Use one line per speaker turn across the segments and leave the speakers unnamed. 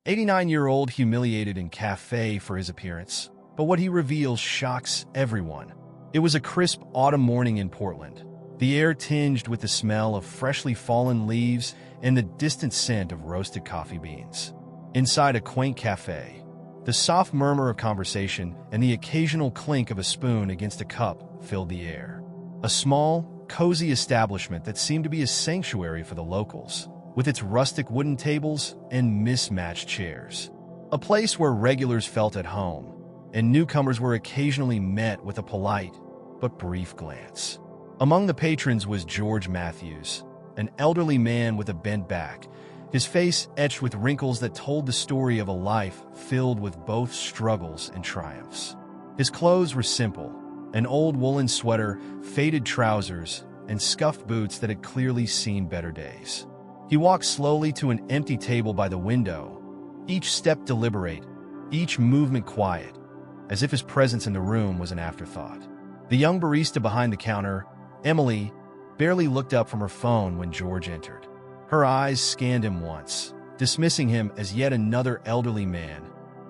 89-year-old humiliated in Café for his appearance, but what he reveals shocks everyone. It was a crisp autumn morning in Portland, the air tinged with the smell of freshly fallen leaves and the distant scent of roasted coffee beans. Inside a quaint cafe, the soft murmur of conversation and the occasional clink of a spoon against a cup filled the air. A small, cozy establishment that seemed to be a sanctuary for the locals, with its rustic wooden tables and mismatched chairs. A place where regulars felt at home, and newcomers were occasionally met with a polite but brief glance. Among the patrons was George Matthews, an elderly man with a bent back, his face etched with wrinkles that told the story of a life filled with both struggles and triumphs. His clothes were simple, an old woolen sweater, faded trousers, and scuffed boots that had clearly seen better days. He walked slowly to an empty table by the window, each step deliberate, each movement quiet, as if his presence in the room was an afterthought. The young barista behind the counter, Emily, barely looked up from her phone when George entered. Her eyes scanned him once, dismissing him as yet another elderly man,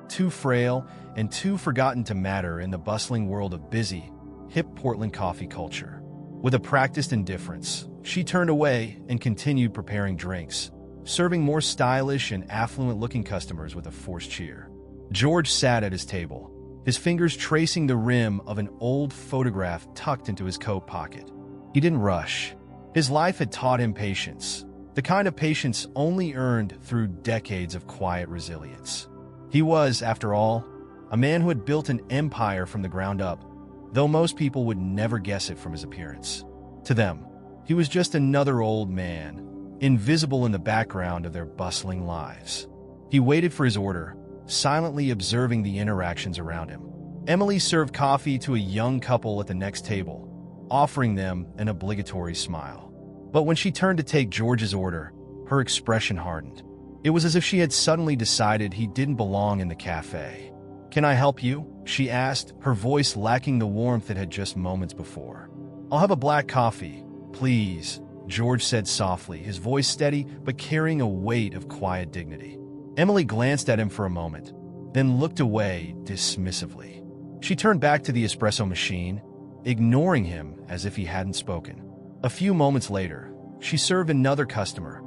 too frail and too forgotten to matter in the bustling world of busy, hip Portland coffee culture. With a practiced indifference, she turned away and continued preparing drinks, serving more stylish and affluent-looking customers with a forced cheer. George sat at his table, his fingers tracing the rim of an old photograph tucked into his coat pocket. He didn't rush. His life had taught him patience, the kind of patience only earned through decades of quiet resilience. He was, after all, a man who had built an empire from the ground up, though most people would never guess it from his appearance. To them, he was just another old man, invisible in the background of their bustling lives. He waited for his order, silently observing the interactions around him. Emily served coffee to a young couple at the next table, offering them an obligatory smile. But when she turned to take George's order, her expression hardened. It was as if she had suddenly decided he didn't belong in the cafe. "Can I help you?" she asked, her voice lacking the warmth it had just moments before. "I'll have a black coffee, please," George said softly, his voice steady but carrying a weight of quiet dignity. Emily glanced at him for a moment, then looked away dismissively. She turned back to the espresso machine, ignoring him as if he hadn't spoken. A few moments later, she served another customer,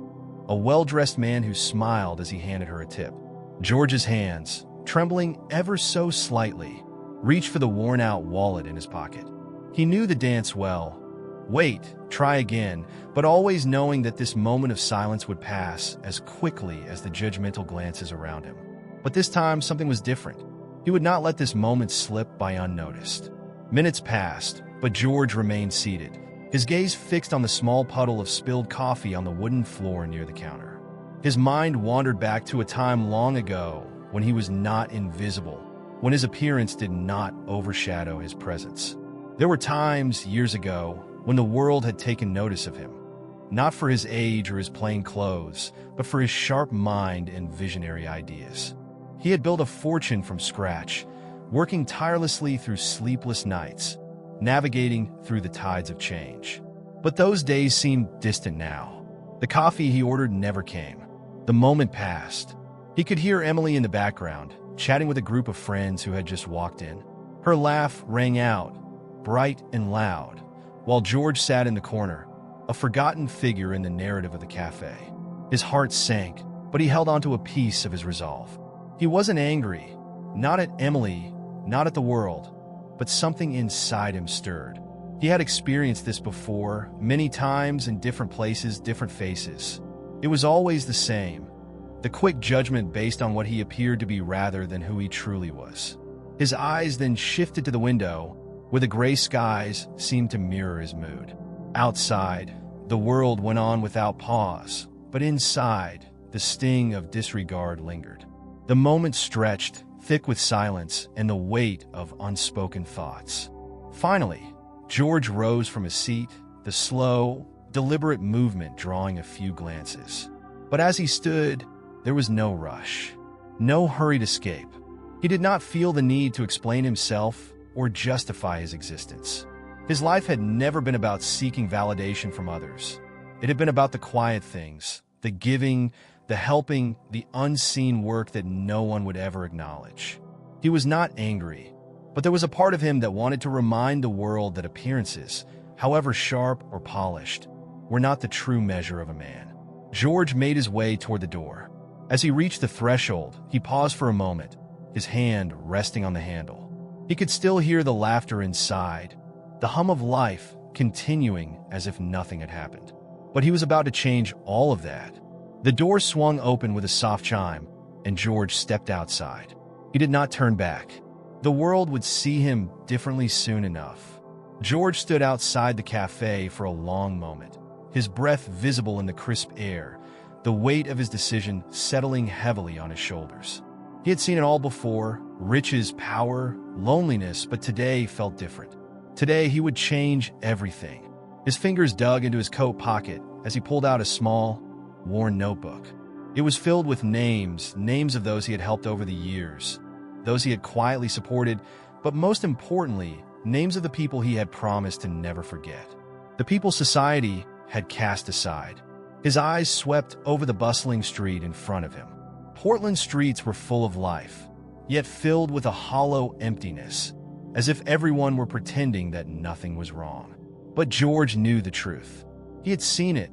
a well-dressed man who smiled as he handed her a tip. George's hands, trembling ever so slightly, reached for the worn-out wallet in his pocket. He knew the dance well. Wait, try again, but always knowing that this moment of silence would pass as quickly as the judgmental glances around him. But this time, something was different. He would not let this moment slip by unnoticed. Minutes passed, but George remained seated, his gaze fixed on the small puddle of spilled coffee on the wooden floor near the counter. His mind wandered back to a time long ago when he was not invisible, when his appearance did not overshadow his presence. There were times, years ago, when the world had taken notice of him, not for his age or his plain clothes, but for his sharp mind and visionary ideas. He had built a fortune from scratch, working tirelessly through sleepless nights, navigating through the tides of change. But those days seemed distant now. The coffee he ordered never came. The moment passed. He could hear Emily in the background, chatting with a group of friends who had just walked in. Her laugh rang out, bright and loud, while George sat in the corner, a forgotten figure in the narrative of the cafe. His heart sank, but he held onto a piece of his resolve. He wasn't angry, not at Emily, not at the world, but something inside him stirred. He had experienced this before, many times in different places, different faces. It was always the same, the quick judgment based on what he appeared to be rather than who he truly was. His eyes then shifted to the window, where the gray skies seemed to mirror his mood. Outside, the world went on without pause, but inside, the sting of disregard lingered. The moment stretched, thick with silence and the weight of unspoken thoughts. Finally, George rose from his seat, the slow, deliberate movement drawing a few glances. But as he stood, there was no rush, no hurried escape. He did not feel the need to explain himself or justify his existence. His life had never been about seeking validation from others. It had been about the quiet things, the giving, the helping, the unseen work that no one would ever acknowledge. He was not angry, but there was a part of him that wanted to remind the world that appearances, however sharp or polished, were not the true measure of a man. George made his way toward the door. As he reached the threshold, he paused for a moment, his hand resting on the handle. He could still hear the laughter inside, the hum of life continuing as if nothing had happened. But he was about to change all of that. The door swung open with a soft chime, and George stepped outside. He did not turn back. The world would see him differently soon enough. George stood outside the cafe for a long moment, his breath visible in the crisp air, the weight of his decision settling heavily on his shoulders. He had seen it all before, riches, power, loneliness, but today felt different. Today he would change everything. His fingers dug into his coat pocket as he pulled out a small, worn notebook. It was filled with names of those he had helped over the years, those he had quietly supported, but most importantly, names of the people he had promised to never forget. The people society had cast aside. His eyes swept over the bustling street in front of him. Portland streets were full of life, yet filled with a hollow emptiness, as if everyone were pretending that nothing was wrong. But George knew the truth. He had seen it.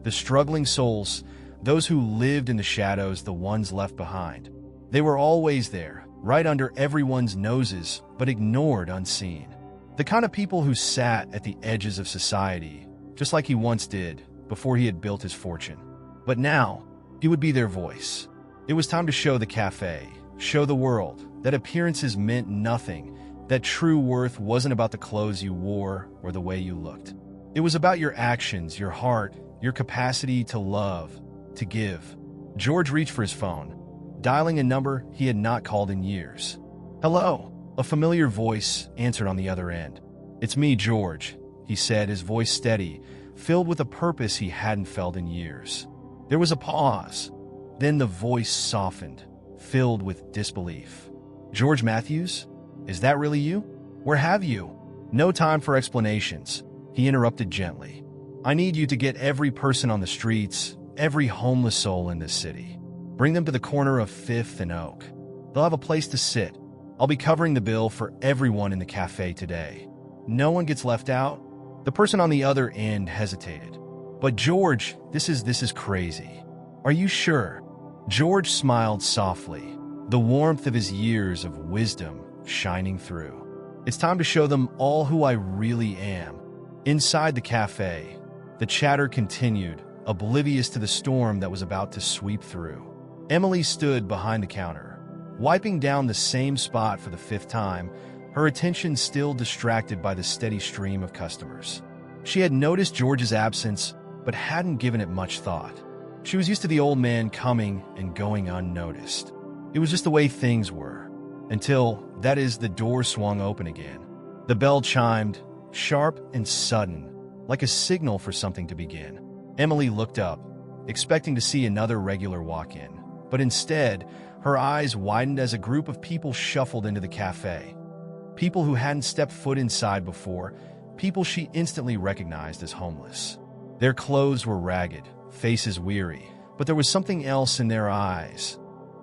The struggling souls, those who lived in the shadows, the ones left behind. They were always there, right under everyone's noses, but ignored unseen. The kind of people who sat at the edges of society, just like he once did before he had built his fortune. But now, he would be their voice. It was time to show the cafe, show the world, that appearances meant nothing, that true worth wasn't about the clothes you wore or the way you looked. It was about your actions, your heart, your capacity to love, to give. George reached for his phone, dialing a number he had not called in years. "Hello," a familiar voice answered on the other end. "It's me, George," he said, his voice steady, filled with a purpose he hadn't felt in years. There was a pause. Then the voice softened, filled with disbelief. "George Matthews? Is that really you? Where have you?" "No time for explanations," he interrupted gently. "I need you to get every person on the streets, every homeless soul in this city. Bring them to the corner of 5th and Oak. They'll have a place to sit. I'll be covering the bill for everyone in the cafe today. No one gets left out." The person on the other end hesitated. "But George, this is crazy. Are you sure?" George smiled softly, the warmth of his years of wisdom shining through. "It's time to show them all who I really am." Inside the cafe, the chatter continued, oblivious to the storm that was about to sweep through. Emily stood behind the counter, wiping down the same spot for the 5th time, her attention still distracted by the steady stream of customers. She had noticed George's absence, but hadn't given it much thought. She was used to the old man coming and going unnoticed. It was just the way things were. Until, that is, the door swung open again. The bell chimed, sharp and sudden, like a signal for something to begin. Emily looked up, expecting to see another regular walk-in, but instead, her eyes widened as a group of people shuffled into the cafe. People who hadn't stepped foot inside before, people she instantly recognized as homeless. Their clothes were ragged, faces weary, but there was something else in their eyes.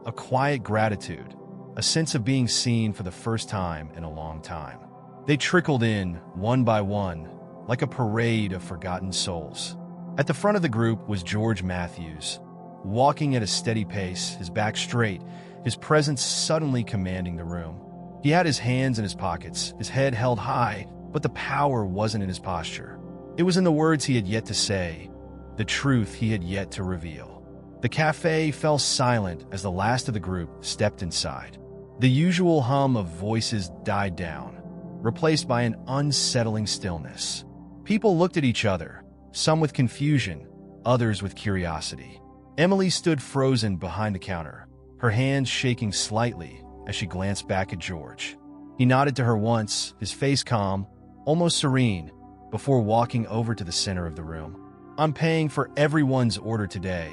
A quiet gratitude, a sense of being seen for the first time in a long time. They trickled in, one by one, like a parade of forgotten souls. At the front of the group was George Matthews, walking at a steady pace, his back straight, his presence suddenly commanding the room. He had his hands in his pockets, his head held high, but the power wasn't in his posture. It was in the words he had yet to say, the truth he had yet to reveal. The cafe fell silent as the last of the group stepped inside. The usual hum of voices died down, replaced by an unsettling stillness. People looked at each other, some with confusion, others with curiosity. Emily stood frozen behind the counter, her hands shaking slightly as she glanced back at George. He nodded to her once, his face calm, almost serene, before walking over to the center of the room. "I'm paying for everyone's order today,"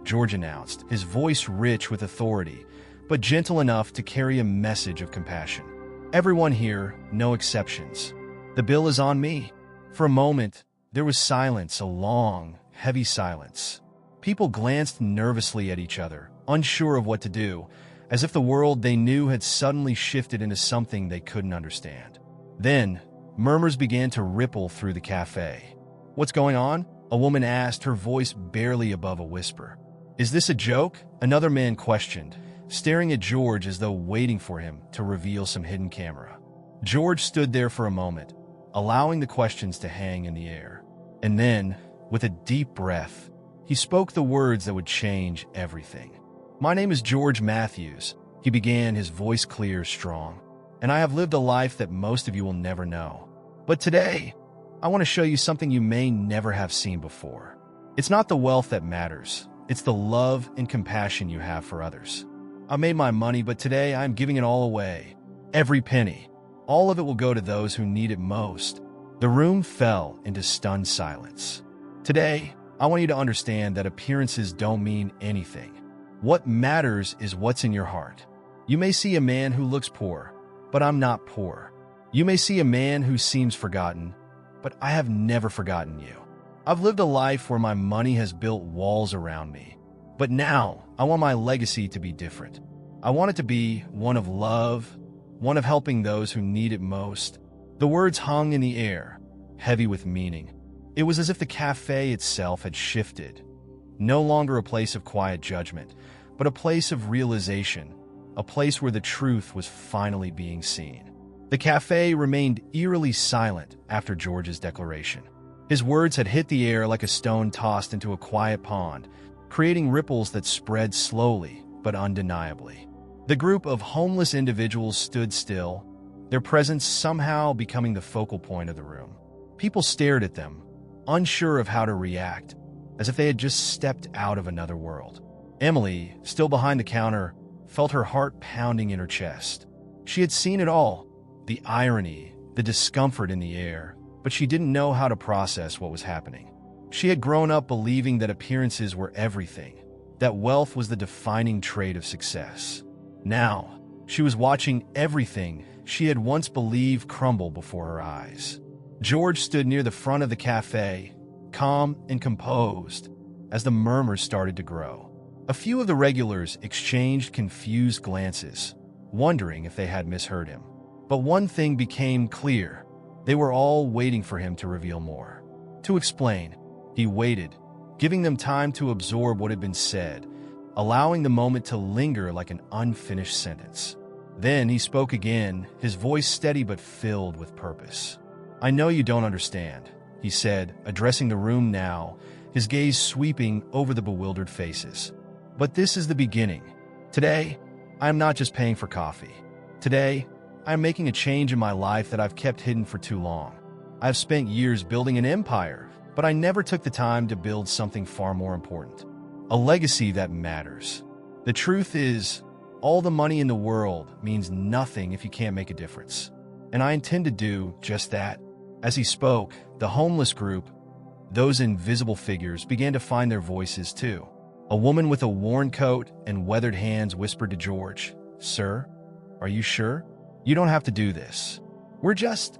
George announced, his voice rich with authority, but gentle enough to carry a message of compassion. "Everyone here, no exceptions. The bill is on me." For a moment, there was silence, a long, heavy silence. People glanced nervously at each other, unsure of what to do, as if the world they knew had suddenly shifted into something they couldn't understand. Then, murmurs began to ripple through the cafe. "What's going on?" a woman asked, her voice barely above a whisper. "Is this a joke?" another man questioned, staring at George as though waiting for him to reveal some hidden camera. George stood there for a moment, allowing the questions to hang in the air. And then, with a deep breath, he spoke the words that would change everything. "My name is George Matthews," he began, his voice clear, strong. "And I have lived a life that most of you will never know. But today, I want to show you something you may never have seen before. It's not the wealth that matters. It's the love and compassion you have for others. I made my money, but today I'm giving it all away. Every penny. All of it will go to those who need it most." The room fell into stunned silence. "Today, I want you to understand that appearances don't mean anything. What matters is what's in your heart. You may see a man who looks poor, but I'm not poor. You may see a man who seems forgotten, but I have never forgotten you. I've lived a life where my money has built walls around me. But now, I want my legacy to be different. I want it to be one of love, one of helping those who need it most." The words hung in the air, heavy with meaning. It was as if the cafe itself had shifted. No longer a place of quiet judgment, but a place of realization, a place where the truth was finally being seen. The cafe remained eerily silent after George's declaration. His words had hit the air like a stone tossed into a quiet pond, creating ripples that spread slowly but undeniably. The group of homeless individuals stood still, their presence somehow becoming the focal point of the room. People stared at them, unsure of how to react, as if they had just stepped out of another world. Emily, still behind the counter, felt her heart pounding in her chest. She had seen it all, the irony, the discomfort in the air, but she didn't know how to process what was happening. She had grown up believing that appearances were everything, that wealth was the defining trait of success. Now, she was watching everything she had once believed crumble before her eyes. George stood near the front of the cafe, calm and composed, as the murmurs started to grow. A few of the regulars exchanged confused glances, wondering if they had misheard him. But one thing became clear. They were all waiting for him to reveal more. To explain, he waited, giving them time to absorb what had been said, allowing the moment to linger like an unfinished sentence. Then he spoke again, his voice steady but filled with purpose. "I know you don't understand," he said, addressing the room now, his gaze sweeping over the bewildered faces. "But this is the beginning. Today, I am not just paying for coffee. Today, I am making a change in my life that I've kept hidden for too long. I have spent years building an empire, but I never took the time to build something far more important. A legacy that matters. The truth is, all the money in the world means nothing if you can't make a difference. And I intend to do just that." As he spoke, the homeless group, those invisible figures, began to find their voices too. A woman with a worn coat and weathered hands whispered to George, "Sir, are you sure? You don't have to do this. We're just—"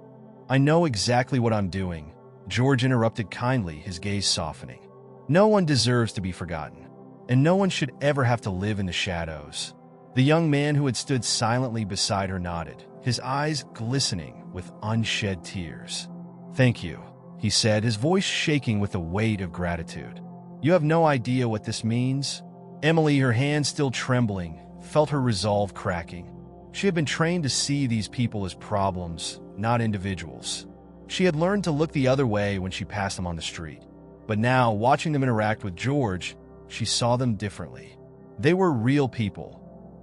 "I know exactly what I'm doing," George interrupted kindly, his gaze softening. "No one deserves to be forgotten, and no one should ever have to live in the shadows." The young man who had stood silently beside her nodded, his eyes glistening with unshed tears. "Thank you," he said, his voice shaking with the weight of gratitude. "You have no idea what this means." Emily, her hands still trembling, felt her resolve cracking. She had been trained to see these people as problems, not individuals. She had learned to look the other way when she passed them on the street. But now, watching them interact with George, she saw them differently. They were real people.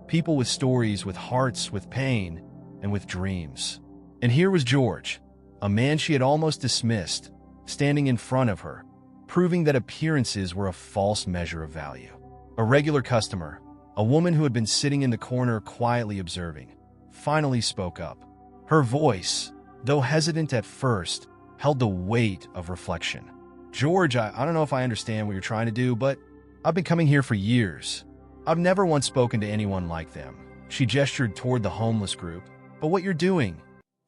People with stories, with hearts, with pain, and with dreams. And here was George, a man she had almost dismissed, standing in front of her, proving that appearances were a false measure of value. A regular customer, a woman who had been sitting in the corner quietly observing, finally spoke up. Her voice, though hesitant at first, held the weight of reflection. "George, I don't know if I understand what you're trying to do, but I've been coming here for years. I've never once spoken to anyone like them." She gestured toward the homeless group. "But what you're doing,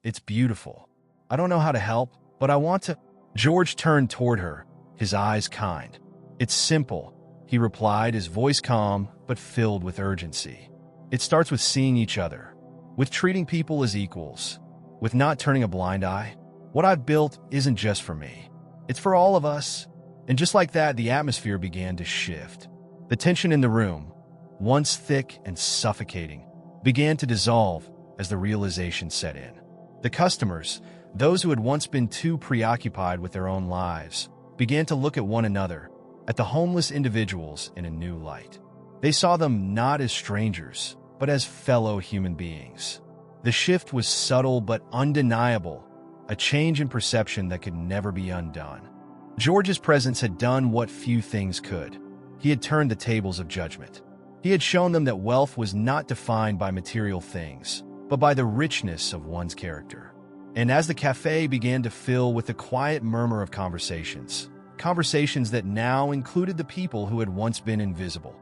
it's beautiful. I don't know how to help, but I want to—" George turned toward her, his eyes kind. "It's simple," he he replied, his voice calm but filled with urgency. "It starts with seeing each other, with treating people as equals, with not turning a blind eye. What I've built isn't just for me. It's for all of us." And just like that, the atmosphere began to shift. The tension in the room, once thick and suffocating, began to dissolve as the realization set in. The customers, those who had once been too preoccupied with their own lives, began to look at one another, at the homeless individuals, in a new light. They saw them not as strangers, but as fellow human beings. The shift was subtle but undeniable, a change in perception that could never be undone. George's presence had done what few things could. He had turned the tables of judgment. He had shown them that wealth was not defined by material things, but by the richness of one's character. And as the cafe began to fill with the quiet murmur of conversations that now included the people who had once been invisible,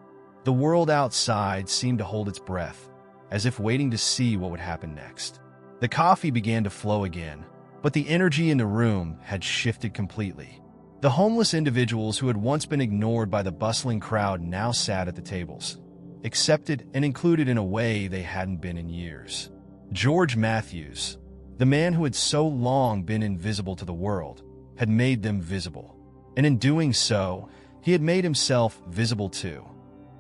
the world outside seemed to hold its breath, as if waiting to see what would happen next. The coffee began to flow again, but the energy in the room had shifted completely. The homeless individuals who had once been ignored by the bustling crowd now sat at the tables, accepted and included in a way they hadn't been in years. George Matthews, the man who had so long been invisible to the world, had made them visible. And in doing so, he had made himself visible too,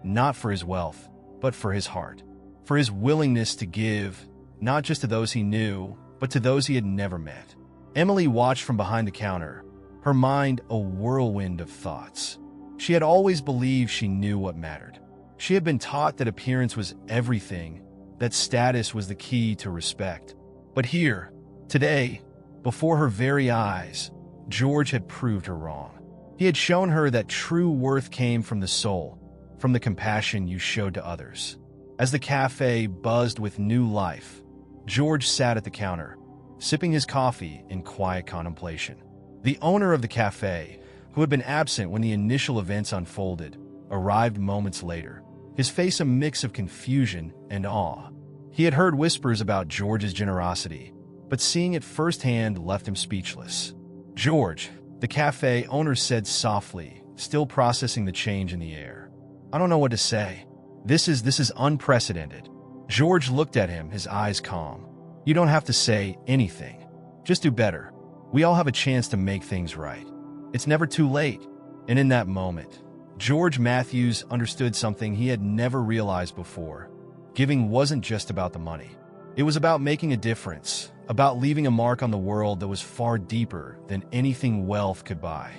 not for his wealth, but for his heart, for his willingness to give, not just to those he knew, but to those he had never met. Emily watched from behind the counter, her mind a whirlwind of thoughts. She had always believed she knew what mattered. She had been taught that appearance was everything, that status was the key to respect. But here, today, before her very eyes, George had proved her wrong. He had shown her that true worth came from the soul, from the compassion you showed to others. As the cafe buzzed with new life, George sat at the counter, sipping his coffee in quiet contemplation. The owner of the cafe, who had been absent when the initial events unfolded, arrived moments later, his face a mix of confusion and awe. He had heard whispers about George's generosity, but seeing it firsthand left him speechless. "George," the cafe owner said softly, still processing the change in the air. "I don't know what to say. This is unprecedented." George looked at him, his eyes calm. "You don't have to say anything. Just do better. We all have a chance to make things right. It's never too late." And in that moment, George Matthews understood something he had never realized before. Giving wasn't just about the money. It was about making a difference, about leaving a mark on the world that was far deeper than anything wealth could buy.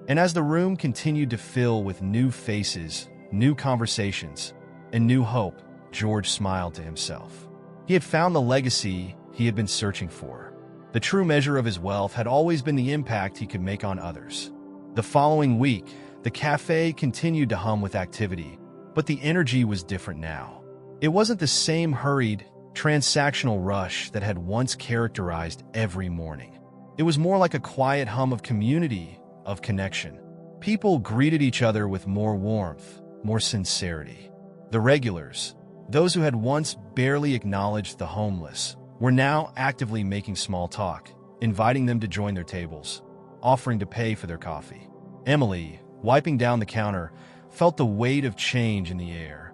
And as the room continued to fill with new faces, new conversations, and new hope, George smiled to himself. He had found the legacy he had been searching for. The true measure of his wealth had always been the impact he could make on others. The following week, the cafe continued to hum with activity, but the energy was different now. It wasn't the same hurried, transactional rush that had once characterized every morning. It was more like a quiet hum of community, of connection. People greeted each other with more warmth, more sincerity. The regulars, those who had once barely acknowledged the homeless, were now actively making small talk, inviting them to join their tables, offering to pay for their coffee. Emily, wiping down the counter, felt the weight of change in the air.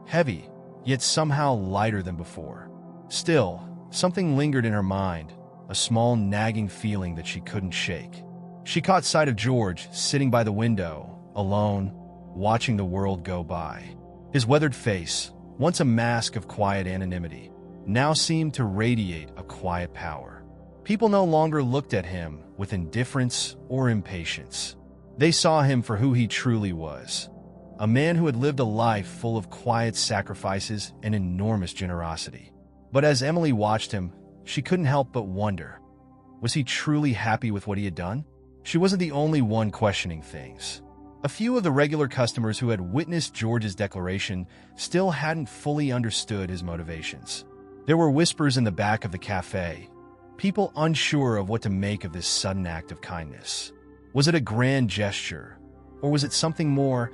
Heavy, yet somehow lighter than before. Still, something lingered in her mind, a small nagging feeling that she couldn't shake. She caught sight of George sitting by the window, alone, watching the world go by. His weathered face, once a mask of quiet anonymity, now seemed to radiate a quiet power. People no longer looked at him with indifference or impatience. They saw him for who he truly was, a man who had lived a life full of quiet sacrifices and enormous generosity. But as Emily watched him, she couldn't help but wonder, was he truly happy with what he had done? She wasn't the only one questioning things. A few of the regular customers who had witnessed George's declaration still hadn't fully understood his motivations. There were whispers in the back of the cafe, people unsure of what to make of this sudden act of kindness. Was it a grand gesture, or was it something more,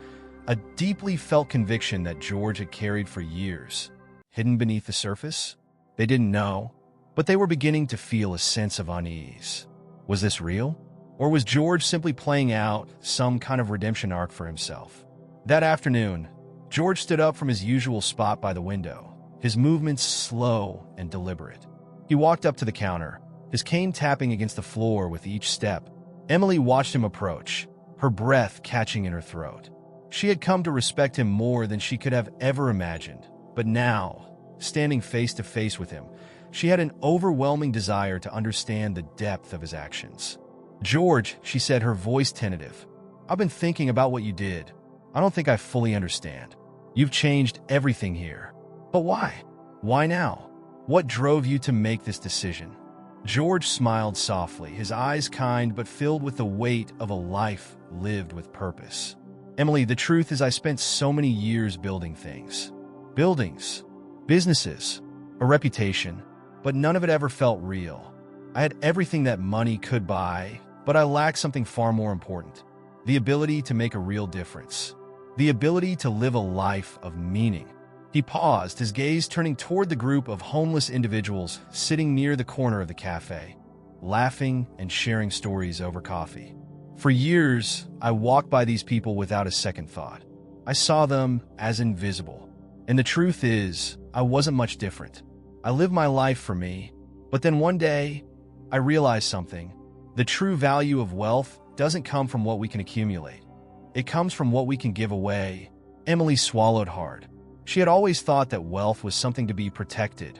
a deeply felt conviction that George had carried for years, hidden beneath the surface? They didn't know, but they were beginning to feel a sense of unease. Was this real? Or was George simply playing out some kind of redemption arc for himself? That afternoon, George stood up from his usual spot by the window, his movements slow and deliberate. He walked up to the counter, his cane tapping against the floor with each step. Emily watched him approach, her breath catching in her throat. She had come to respect him more than she could have ever imagined, but now, standing face to face with him, she had an overwhelming desire to understand the depth of his actions. "George," she said, her voice tentative, "I've been thinking about what you did. I don't think I fully understand. You've changed everything here. But why? Why now? What drove you to make this decision?" George smiled softly, his eyes kind but filled with the weight of a life lived with purpose. "Emily, the truth is I spent so many years building things. Buildings, businesses, a reputation, but none of it ever felt real. I had everything that money could buy, but I lacked something far more important. The ability to make a real difference. The ability to live a life of meaning." He paused, his gaze turning toward the group of homeless individuals sitting near the corner of the cafe, laughing and sharing stories over coffee. "For years, I walked by these people without a second thought. I saw them as invisible. And the truth is, I wasn't much different. I lived my life for me. But then one day, I realized something. The true value of wealth doesn't come from what we can accumulate. It comes from what we can give away." Emily swallowed hard. She had always thought that wealth was something to be protected,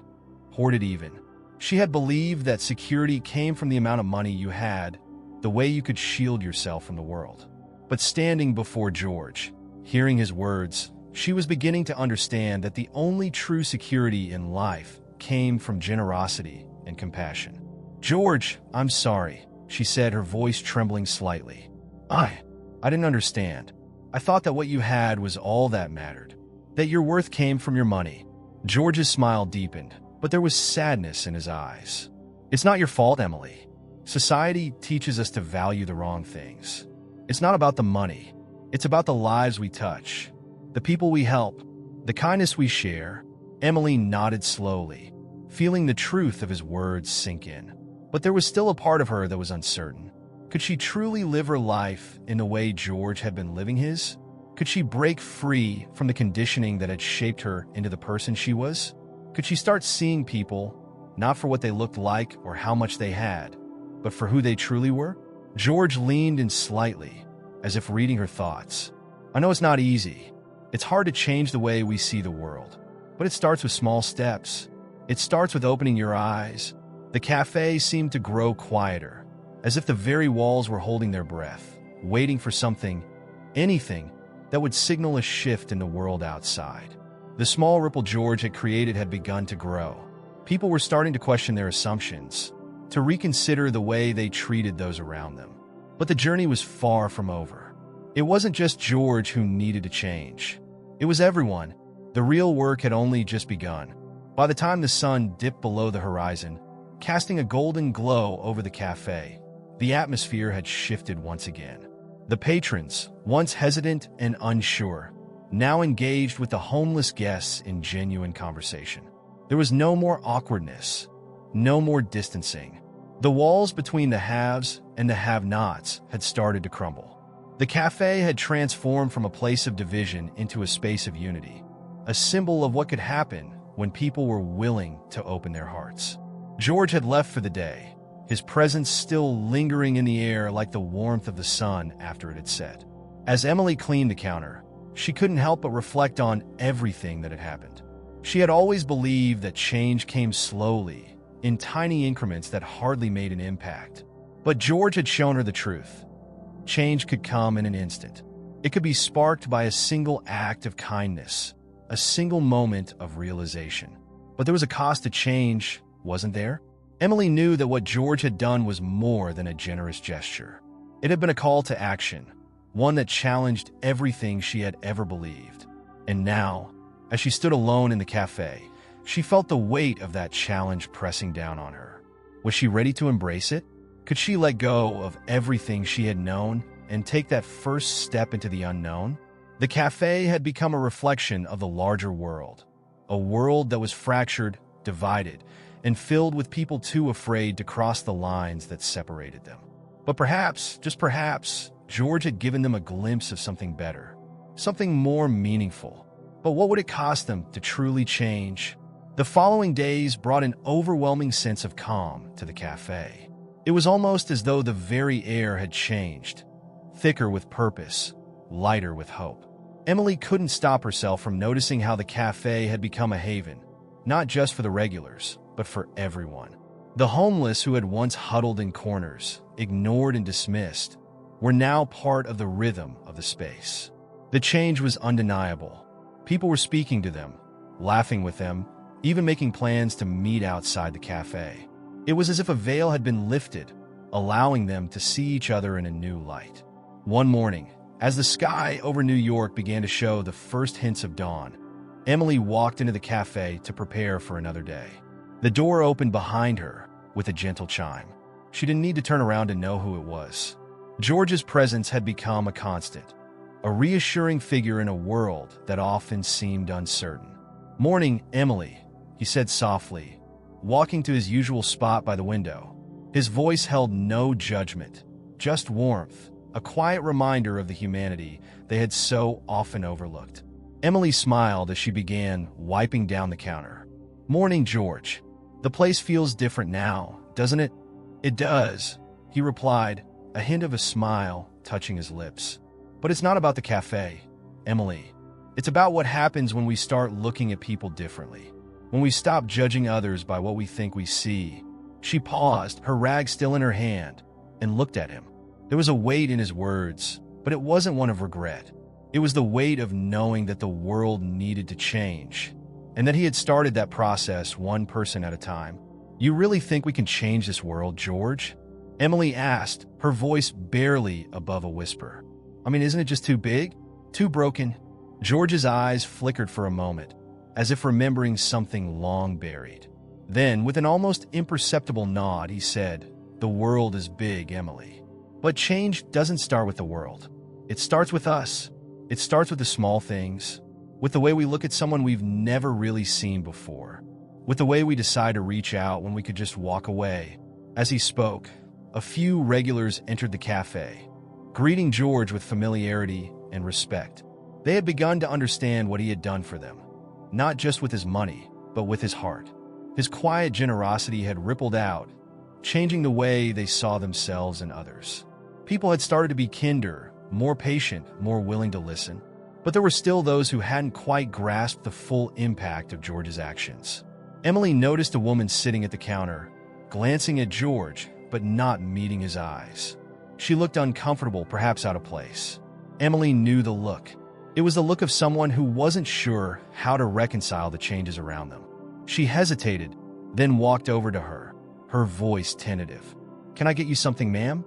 hoarded even. She had believed that security came from the amount of money you had, the way you could shield yourself from the world. But standing before George, hearing his words, she was beginning to understand that the only true security in life came from generosity and compassion. "George, I'm sorry," she said, her voice trembling slightly. I didn't understand. I thought that what you had was all that mattered. That your worth came from your money." George's smile deepened, but there was sadness in his eyes. "It's not your fault, Emily. Society teaches us to value the wrong things. It's not about the money. It's about the lives we touch, the people we help, the kindness we share." Emily nodded slowly, feeling the truth of his words sink in. But there was still a part of her that was uncertain. Could she truly live her life in the way George had been living his? Could she break free from the conditioning that had shaped her into the person she was? Could she start seeing people, not for what they looked like or how much they had, but for who they truly were? George leaned in slightly, as if reading her thoughts. "I know it's not easy. It's hard to change the way we see the world. But it starts with small steps. It starts with opening your eyes." The cafe seemed to grow quieter, as if the very walls were holding their breath, waiting for something, anything, that would signal a shift in the world outside. The small ripple George had created had begun to grow. People were starting to question their assumptions, to reconsider the way they treated those around them. But the journey was far from over. It wasn't just George who needed to change. It was everyone. The real work had only just begun. By the time the sun dipped below the horizon, casting a golden glow over the cafe, the atmosphere had shifted once again. The patrons, once hesitant and unsure, now engaged with the homeless guests in genuine conversation. There was no more awkwardness, no more distancing. The walls between the haves and the have-nots had started to crumble. The cafe had transformed from a place of division into a space of unity, a symbol of what could happen when people were willing to open their hearts. George had left for the day, his presence still lingering in the air like the warmth of the sun after it had set. As Emily cleaned the counter, she couldn't help but reflect on everything that had happened. She had always believed that change came slowly, in tiny increments that hardly made an impact. But George had shown her the truth. Change could come in an instant. It could be sparked by a single act of kindness, a single moment of realization. But there was a cost to change, wasn't there? Emily knew that what George had done was more than a generous gesture. It had been a call to action, one that challenged everything she had ever believed. And now, as she stood alone in the cafe, she felt the weight of that challenge pressing down on her. Was she ready to embrace it? Could she let go of everything she had known and take that first step into the unknown? The cafe had become a reflection of the larger world, a world that was fractured, divided, and filled with people too afraid to cross the lines that separated them. But perhaps, just perhaps, George had given them a glimpse of something better, something more meaningful. But what would it cost them to truly change? The following days brought an overwhelming sense of calm to the cafe. It was almost as though the very air had changed, thicker with purpose, lighter with hope. Emily couldn't stop herself from noticing how the cafe had become a haven, not just for the regulars, but for everyone. The homeless who had once huddled in corners, ignored and dismissed, were now part of the rhythm of the space. The change was undeniable. People were speaking to them, laughing with them, even making plans to meet outside the cafe. It was as if a veil had been lifted, allowing them to see each other in a new light. One morning, as the sky over New York began to show the first hints of dawn, Emily walked into the cafe to prepare for another day. The door opened behind her with a gentle chime. She didn't need to turn around to know who it was. George's presence had become a constant, a reassuring figure in a world that often seemed uncertain. "Morning, Emily," he said softly, walking to his usual spot by the window. His voice held no judgment, just warmth, a quiet reminder of the humanity they had so often overlooked. Emily smiled as she began wiping down the counter. "Morning, George. The place feels different now, doesn't it?" "It does," he replied, a hint of a smile touching his lips. "But it's not about the cafe, Emily. It's about what happens when we start looking at people differently. When we stop judging others by what we think we see." She paused, her rag still in her hand, and looked at him. There was a weight in his words, but it wasn't one of regret. It was the weight of knowing that the world needed to change, and that he had started that process one person at a time. "You really think we can change this world, George?" Emily asked, her voice barely above a whisper. "I mean, isn't it just too big? Too broken?" George's eyes flickered for a moment, as if remembering something long buried. Then, with an almost imperceptible nod, he said, "The world is big, Emily. But change doesn't start with the world. It starts with us. It starts with the small things, with the way we look at someone we've never really seen before, with the way we decide to reach out when we could just walk away." As he spoke, a few regulars entered the cafe, greeting George with familiarity and respect. They had begun to understand what he had done for them, not just with his money, but with his heart. His quiet generosity had rippled out, changing the way they saw themselves and others. People had started to be kinder, more patient, more willing to listen. But there were still those who hadn't quite grasped the full impact of George's actions. Emily noticed a woman sitting at the counter, glancing at George, but not meeting his eyes. She looked uncomfortable, perhaps out of place. Emily knew the look. It was the look of someone who wasn't sure how to reconcile the changes around them. She hesitated, then walked over to her, her voice tentative. "Can I get you something, ma'am?"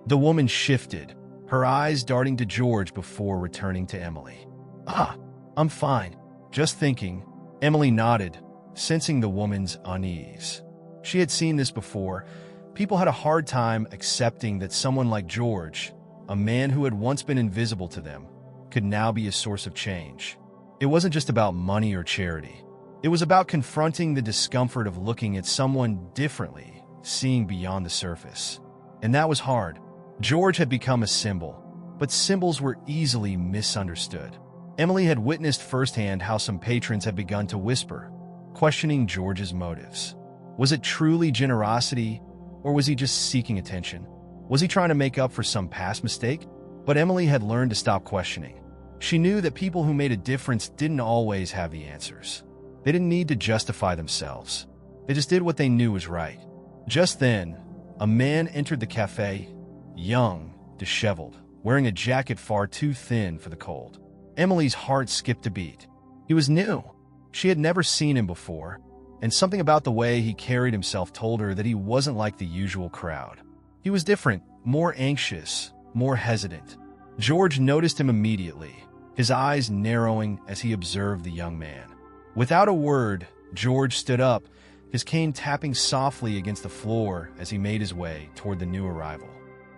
The woman shifted, her eyes darting to George before returning to Emily. "Ah, I'm fine. Just thinking." Emily nodded, sensing the woman's unease. She had seen this before. People had a hard time accepting that someone like George, a man who had once been invisible to them, could now be a source of change. It wasn't just about money or charity. It was about confronting the discomfort of looking at someone differently, seeing beyond the surface. And that was hard. George had become a symbol, but symbols were easily misunderstood. Emily had witnessed firsthand how some patrons had begun to whisper, questioning George's motives. Was it truly generosity, or was he just seeking attention? Was he trying to make up for some past mistake? But Emily had learned to stop questioning. She knew that people who made a difference didn't always have the answers. They didn't need to justify themselves. They just did what they knew was right. Just then, a man entered the cafe, young, disheveled, wearing a jacket far too thin for the cold. Emily's heart skipped a beat. He was new. She had never seen him before, and something about the way he carried himself told her that he wasn't like the usual crowd. He was different, more anxious, more hesitant. George noticed him immediately, his eyes narrowing as he observed the young man. Without a word, George stood up, his cane tapping softly against the floor as he made his way toward the new arrival.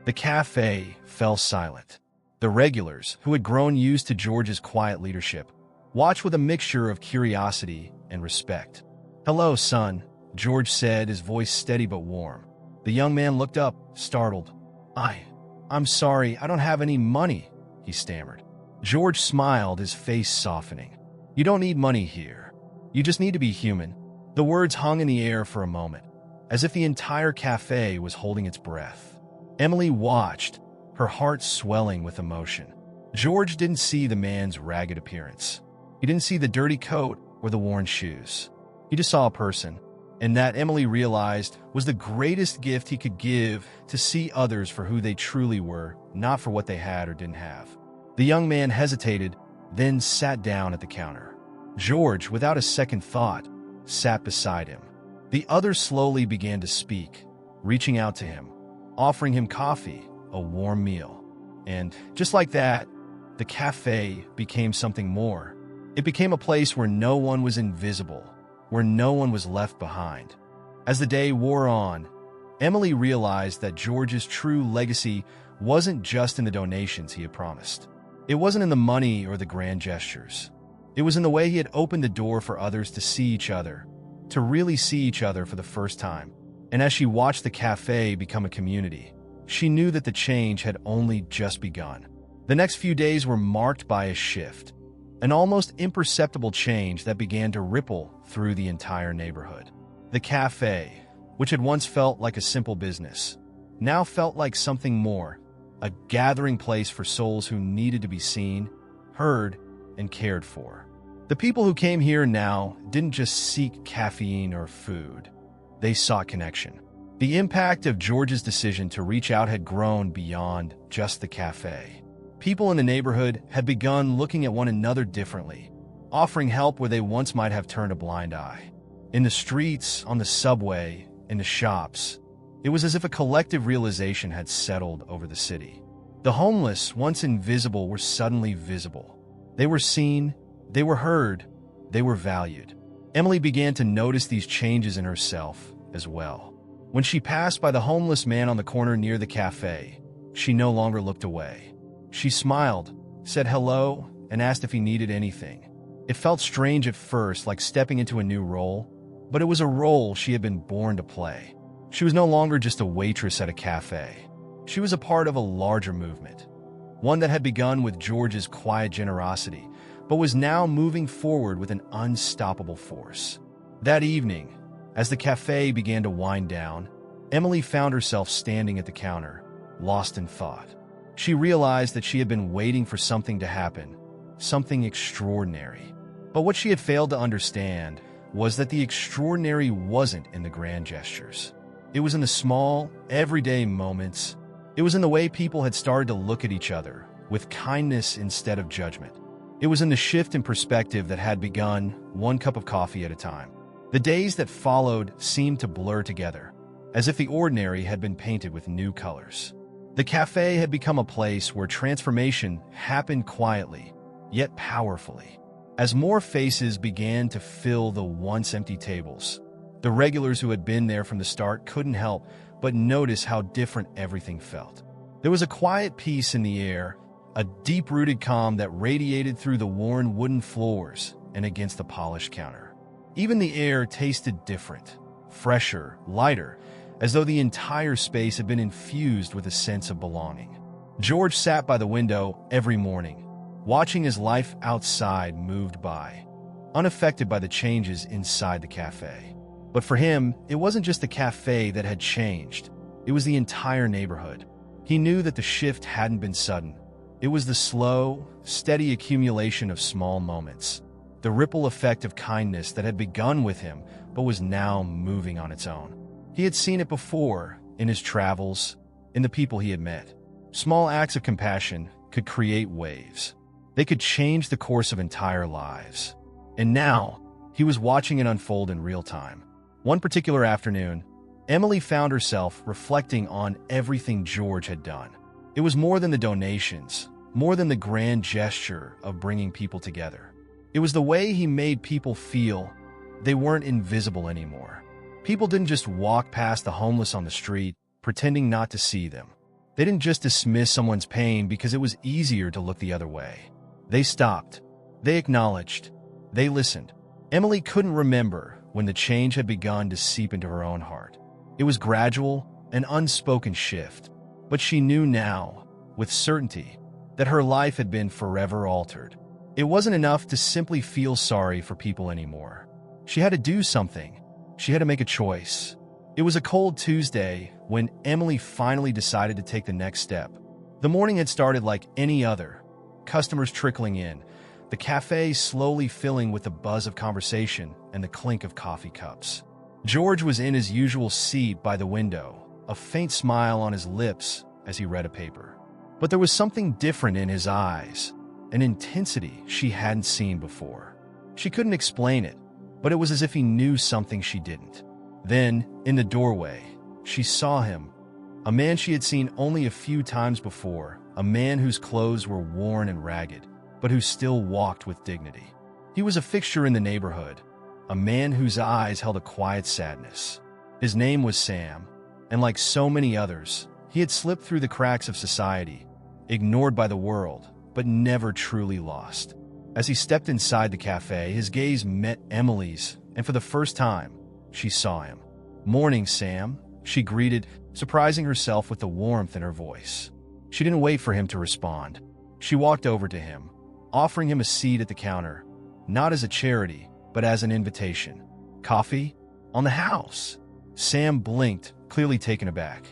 The cafe fell silent. The regulars, who had grown used to George's quiet leadership, watched with a mixture of curiosity and respect. "Hello, son," George said, his voice steady but warm. The young man looked up, startled. I'm sorry, I don't have any money," he stammered. George smiled, his face softening. "You don't need money here. You just need to be human." The words hung in the air for a moment, as if the entire cafe was holding its breath. Emily watched, her heart swelling with emotion. George didn't see the man's ragged appearance. He didn't see the dirty coat or the worn shoes. He just saw a person, and that, Emily realized, was the greatest gift he could give, to see others for who they truly were, not for what they had or didn't have. The young man hesitated, then sat down at the counter. George, without a second thought, sat beside him. The others slowly began to speak, reaching out to him, offering him coffee, a warm meal. And just like that, the cafe became something more. It became a place where no one was invisible, where no one was left behind. As the day wore on, Emily realized that George's true legacy wasn't just in the donations he had promised. It wasn't in the money or the grand gestures. It was in the way he had opened the door for others to see each other, to really see each other for the first time. And as she watched the cafe become a community, she knew that the change had only just begun. The next few days were marked by a shift, an almost imperceptible change that began to ripple through the entire neighborhood. The cafe, which had once felt like a simple business, now felt like something more, a gathering place for souls who needed to be seen, heard, and cared for. The people who came here now didn't just seek caffeine or food. They sought connection. The impact of George's decision to reach out had grown beyond just the cafe. People in the neighborhood had begun looking at one another differently, offering help where they once might have turned a blind eye. In the streets, on the subway, in the shops, it was as if a collective realization had settled over the city. The homeless, once invisible, were suddenly visible. They were seen, they were heard, they were valued. Emily began to notice these changes in herself as well. When she passed by the homeless man on the corner near the cafe, she no longer looked away. She smiled, said hello, and asked if he needed anything. It felt strange at first, like stepping into a new role, but it was a role she had been born to play. She was no longer just a waitress at a cafe. She was a part of a larger movement, one that had begun with George's quiet generosity, but was now moving forward with an unstoppable force. That evening, as the cafe began to wind down, Emily found herself standing at the counter, lost in thought. She realized that she had been waiting for something to happen, something extraordinary. But what she had failed to understand was that the extraordinary wasn't in the grand gestures. It was in the small, everyday moments. It was in the way people had started to look at each other, with kindness instead of judgment. It was in the shift in perspective that had begun, one cup of coffee at a time. The days that followed seemed to blur together, as if the ordinary had been painted with new colors. The cafe had become a place where transformation happened quietly, yet powerfully. As more faces began to fill the once empty tables, the regulars who had been there from the start couldn't help but notice how different everything felt. There was a quiet peace in the air, a deep-rooted calm that radiated through the worn wooden floors and against the polished counter. Even the air tasted different, fresher, lighter, as though the entire space had been infused with a sense of belonging. George sat by the window every morning, watching as life outside moved by, unaffected by the changes inside the cafe. But for him, it wasn't just the cafe that had changed. It was the entire neighborhood. He knew that the shift hadn't been sudden. It was the slow, steady accumulation of small moments, the ripple effect of kindness that had begun with him but was now moving on its own. He had seen it before, in his travels, in the people he had met. Small acts of compassion could create waves. They could change the course of entire lives. And now, he was watching it unfold in real time. One particular afternoon, Emily found herself reflecting on everything George had done. It was more than the donations, more than the grand gesture of bringing people together. It was the way he made people feel they weren't invisible anymore. People didn't just walk past the homeless on the street, pretending not to see them. They didn't just dismiss someone's pain because it was easier to look the other way. They stopped. They acknowledged. They listened. Emily couldn't remember when the change had begun to seep into her own heart. It was gradual, an unspoken shift. But she knew now, with certainty, that her life had been forever altered. It wasn't enough to simply feel sorry for people anymore. She had to do something. She had to make a choice. It was a cold Tuesday when Emily finally decided to take the next step. The morning had started like any other. Customers trickling in, the cafe slowly filling with the buzz of conversation and the clink of coffee cups. George was in his usual seat by the window, a faint smile on his lips as he read a paper. But there was something different in his eyes, an intensity she hadn't seen before. She couldn't explain it, but it was as if he knew something she didn't. Then, in the doorway, she saw him, a man she had seen only a few times before, a man whose clothes were worn and ragged, but who still walked with dignity. He was a fixture in the neighborhood, a man whose eyes held a quiet sadness. His name was Sam, and like so many others, he had slipped through the cracks of society, ignored by the world, but never truly lost. As he stepped inside the cafe, his gaze met Emily's, and for the first time, she saw him. "Morning, Sam," she greeted, surprising herself with the warmth in her voice. She didn't wait for him to respond. She walked over to him, offering him a seat at the counter, not as a charity, but as an invitation. "Coffee? On the house?" Sam blinked, clearly taken aback.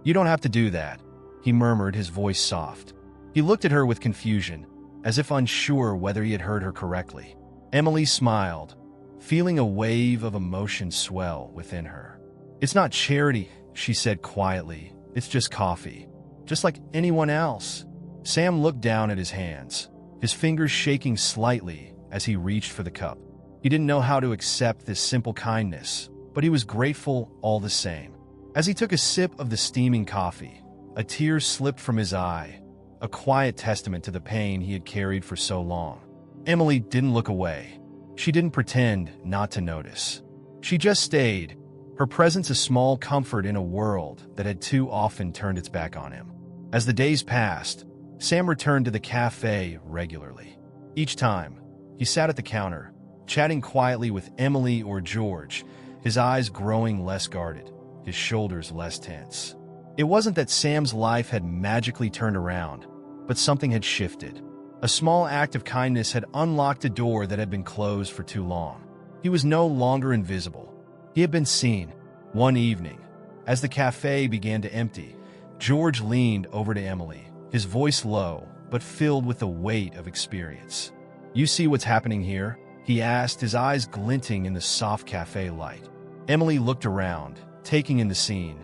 "You don't have to do that," he murmured, his voice soft. He looked at her with confusion, as if unsure whether he had heard her correctly. Emily smiled, feeling a wave of emotion swell within her. "It's not charity," she said quietly. "It's just coffee. Just like anyone else." Sam looked down at his hands, his fingers shaking slightly as he reached for the cup. He didn't know how to accept this simple kindness, but he was grateful all the same. As he took a sip of the steaming coffee, a tear slipped from his eye, a quiet testament to the pain he had carried for so long. Emily didn't look away. She didn't pretend not to notice. She just stayed, her presence a small comfort in a world that had too often turned its back on him. As the days passed, Sam returned to the cafe regularly. Each time, he sat at the counter, chatting quietly with Emily or George, his eyes growing less guarded, his shoulders less tense. It wasn't that Sam's life had magically turned around, but something had shifted. A small act of kindness had unlocked a door that had been closed for too long. He was no longer invisible. He had been seen. One evening, as the cafe began to empty, George leaned over to Emily, his voice low, but filled with the weight of experience. "You see what's happening here?" he asked, his eyes glinting in the soft cafe light. Emily looked around, taking in the scene.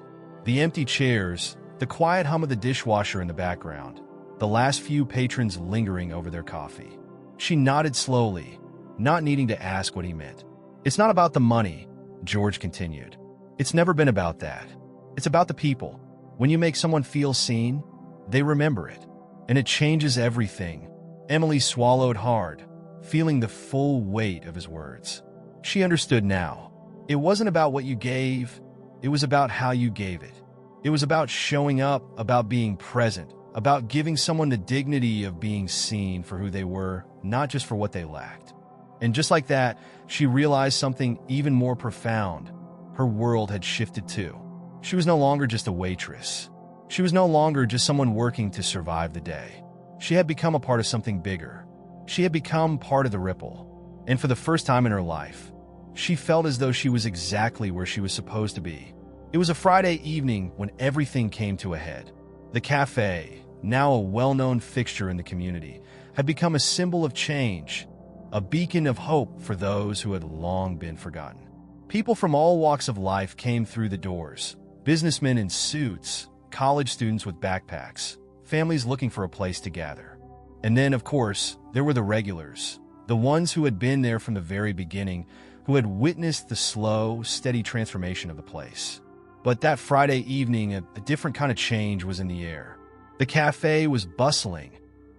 The empty chairs, the quiet hum of the dishwasher in the background, the last few patrons lingering over their coffee. She nodded slowly, not needing to ask what he meant. "It's not about the money," George continued. "It's never been about that. It's about the people. When you make someone feel seen, they remember it. And it changes everything." Emily swallowed hard, feeling the full weight of his words. She understood now. It wasn't about what you gave, it was about how you gave it. It was about showing up, about being present, about giving someone the dignity of being seen for who they were, not just for what they lacked. And just like that, she realized something even more profound. Her world had shifted too. She was no longer just a waitress. She was no longer just someone working to survive the day. She had become a part of something bigger. She had become part of the ripple. And for the first time in her life, she felt as though she was exactly where she was supposed to be. It was a Friday evening when everything came to a head. The cafe, now a well-known fixture in the community, had become a symbol of change, a beacon of hope for those who had long been forgotten. People from all walks of life came through the doors, businessmen in suits, college students with backpacks, families looking for a place to gather. And then, of course, there were the regulars, the ones who had been there from the very beginning, who had witnessed the slow, steady transformation of the place. But that Friday evening, a different kind of change was in the air. The cafe was bustling,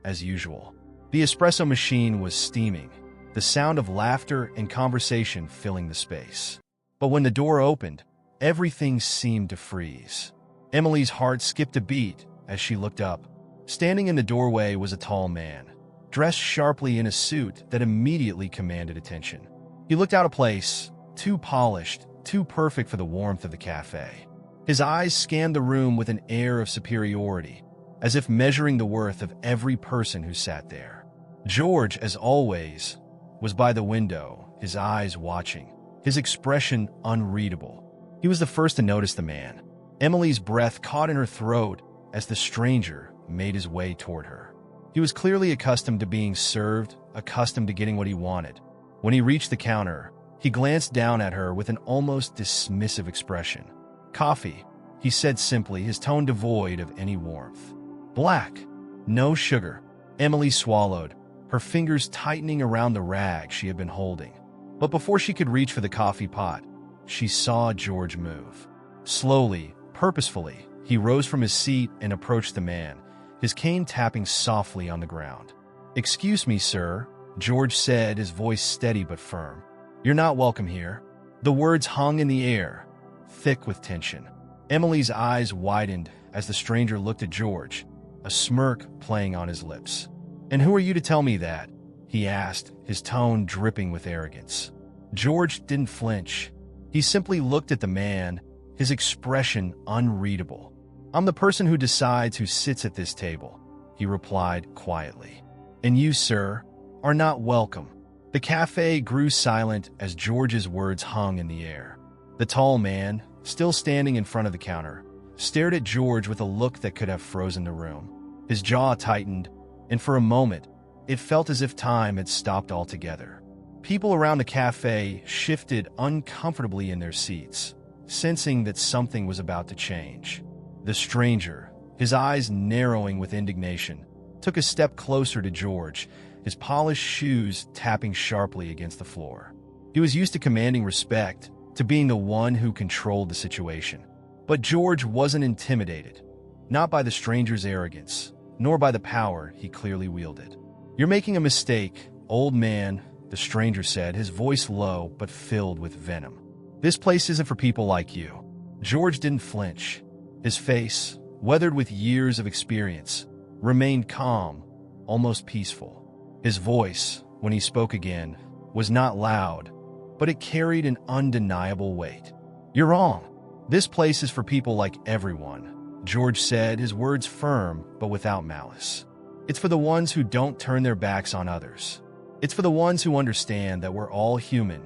as usual. The espresso machine was steaming, the sound of laughter and conversation filling the space. But when the door opened, everything seemed to freeze. Emily's heart skipped a beat as she looked up. Standing in the doorway was a tall man, dressed sharply in a suit that immediately commanded attention. He looked out of place, too polished, too perfect for the warmth of the cafe. His eyes scanned the room with an air of superiority, as if measuring the worth of every person who sat there. George, as always, was by the window, his eyes watching, his expression unreadable. He was the first to notice the man. Emily's breath caught in her throat as the stranger made his way toward her. He was clearly accustomed to being served, accustomed to getting what he wanted. When he reached the counter, he glanced down at her with an almost dismissive expression. "Coffee," he said simply, his tone devoid of any warmth. "Black. No sugar." Emily swallowed, her fingers tightening around the rag she had been holding. But before she could reach for the coffee pot, she saw George move. Slowly, purposefully, he rose from his seat and approached the man, his cane tapping softly on the ground. "Excuse me, sir," George said, his voice steady but firm. "You're not welcome here." The words hung in the air, thick with tension. Emily's eyes widened as the stranger looked at George, a smirk playing on his lips. "And who are you to tell me that?" he asked, his tone dripping with arrogance. George didn't flinch. He simply looked at the man, his expression unreadable. "I'm the person who decides who sits at this table," he replied quietly. "And you, sir, are not welcome." The cafe grew silent as George's words hung in the air. The tall man, still standing in front of the counter, stared at George with a look that could have frozen the room. His jaw tightened, and for a moment, it felt as if time had stopped altogether. People around the cafe shifted uncomfortably in their seats, sensing that something was about to change. The stranger, his eyes narrowing with indignation, took a step closer to George, his polished shoes tapping sharply against the floor. He was used to commanding respect, to being the one who controlled the situation. But George wasn't intimidated, not by the stranger's arrogance, nor by the power he clearly wielded. "You're making a mistake, old man," the stranger said, his voice low but filled with venom. "This place isn't for people like you." George didn't flinch. His face, weathered with years of experience, remained calm, almost peaceful. His voice, when he spoke again, was not loud, but it carried an undeniable weight. "You're wrong. This place is for people like everyone," George said, his words firm but without malice. "It's for the ones who don't turn their backs on others. It's for the ones who understand that we're all human,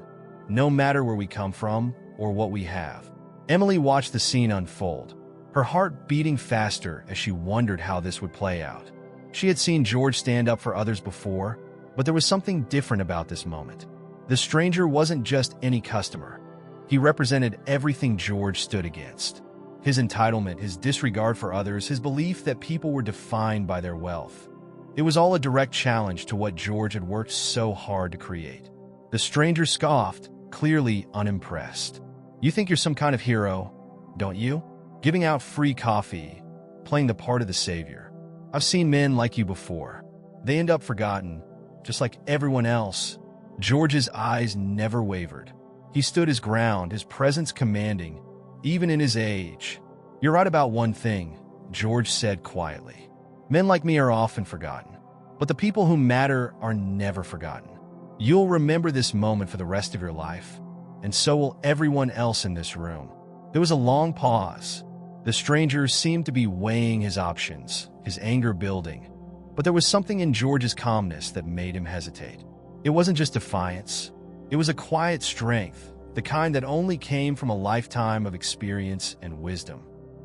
no matter where we come from or what we have." Emily watched the scene unfold, her heart beating faster as she wondered how this would play out. She had seen George stand up for others before, but there was something different about this moment. The stranger wasn't just any customer. He represented everything George stood against. His entitlement, his disregard for others, his belief that people were defined by their wealth. It was all a direct challenge to what George had worked so hard to create. The stranger scoffed, clearly unimpressed. "You think you're some kind of hero, don't you? Giving out free coffee, playing the part of the savior. I've seen men like you before. They end up forgotten, just like everyone else." George's eyes never wavered. He stood his ground, his presence commanding, even in his age. "You're right about one thing," George said quietly. "Men like me are often forgotten, but the people who matter are never forgotten. You'll remember this moment for the rest of your life, and so will everyone else in this room." There was a long pause. The stranger seemed to be weighing his options, his anger building, but there was something in George's calmness that made him hesitate. It wasn't just defiance. It was a quiet strength, the kind that only came from a lifetime of experience and wisdom.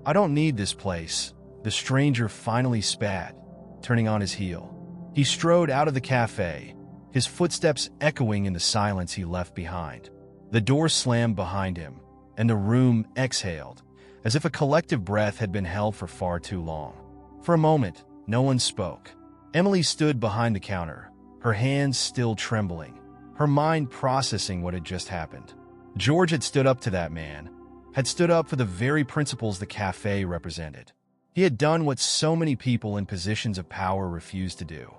"I don't need this place," the stranger finally spat, turning on his heel. He strode out of the cafe, his footsteps echoing in the silence he left behind. The door slammed behind him, and the room exhaled, as if a collective breath had been held for far too long. For a moment, no one spoke. Emily stood behind the counter, her hands still trembling, her mind processing what had just happened. George had stood up to that man, had stood up for the very principles the cafe represented. He had done what so many people in positions of power refused to do.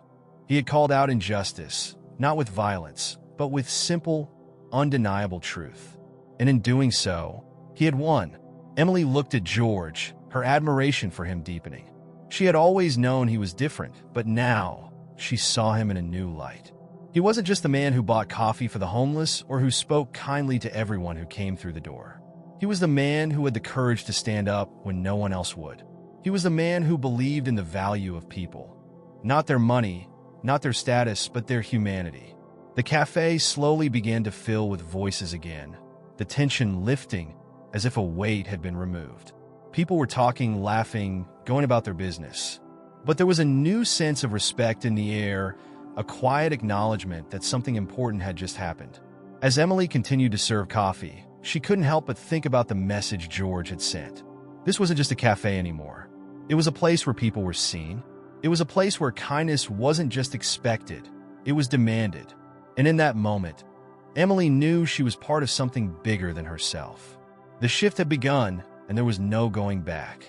He had called out injustice, not with violence, but with simple, undeniable truth. And in doing so, he had won. Emily looked at George, her admiration for him deepening. She had always known he was different, but now she saw him in a new light. He wasn't just the man who bought coffee for the homeless or who spoke kindly to everyone who came through the door. He was the man who had the courage to stand up when no one else would. He was the man who believed in the value of people. Not their money, not their status, but their humanity. The cafe slowly began to fill with voices again, the tension lifting as if a weight had been removed. People were talking, laughing, going about their business. But there was a new sense of respect in the air, a quiet acknowledgement that something important had just happened. As Emily continued to serve coffee, she couldn't help but think about the message George had sent. This wasn't just a cafe anymore. It was a place where people were seen. It was a place where kindness wasn't just expected, it was demanded. And in that moment, Emily knew she was part of something bigger than herself. The shift had begun, and there was no going back.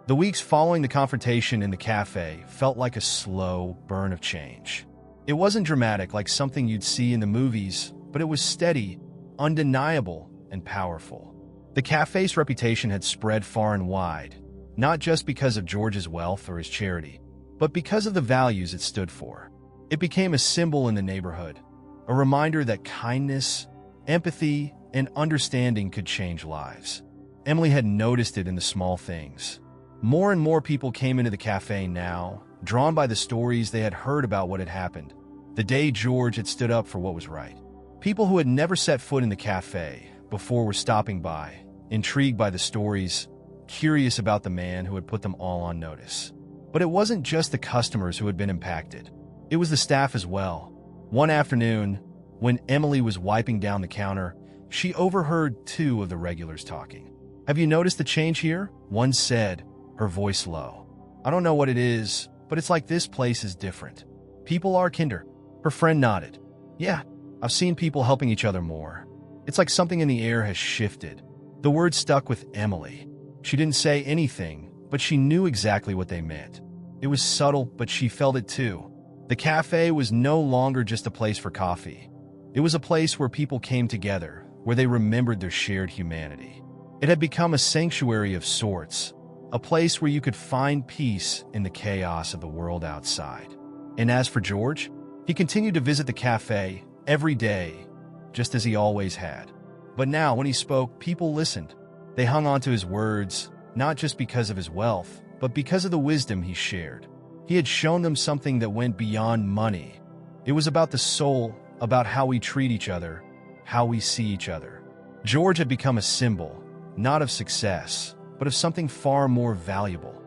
The weeks following the confrontation in the cafe felt like a slow burn of change. It wasn't dramatic like something you'd see in the movies, but it was steady, undeniable, and powerful. The cafe's reputation had spread far and wide, not just because of George's wealth or his charity, but because of the values it stood for. It became a symbol in the neighborhood, a reminder that kindness, empathy, and understanding could change lives. Emily had noticed it in the small things. More and more people came into the cafe now, drawn by the stories they had heard about what had happened, the day George had stood up for what was right. People who had never set foot in the cafe before were stopping by, intrigued by the stories, curious about the man who had put them all on notice. But it wasn't just the customers who had been impacted. It was the staff as well. One afternoon, when Emily was wiping down the counter, she overheard two of the regulars talking. "Have you noticed the change here?" one said, her voice low. "I don't know what it is, but it's like this place is different. People are kinder." Her friend nodded. "Yeah, I've seen people helping each other more. It's like something in the air has shifted." The word stuck with Emily. She didn't say anything, but she knew exactly what they meant. It was subtle, but she felt it too. The cafe was no longer just a place for coffee. It was a place where people came together, where they remembered their shared humanity. It had become a sanctuary of sorts, a place where you could find peace in the chaos of the world outside. And as for George, he continued to visit the cafe every day, just as he always had. But now, when he spoke, people listened. They hung on to his words, not just because of his wealth, but because of the wisdom he shared. He had shown them something that went beyond money. It was about the soul, about how we treat each other, how we see each other. George had become a symbol, not of success, but of something far more valuable: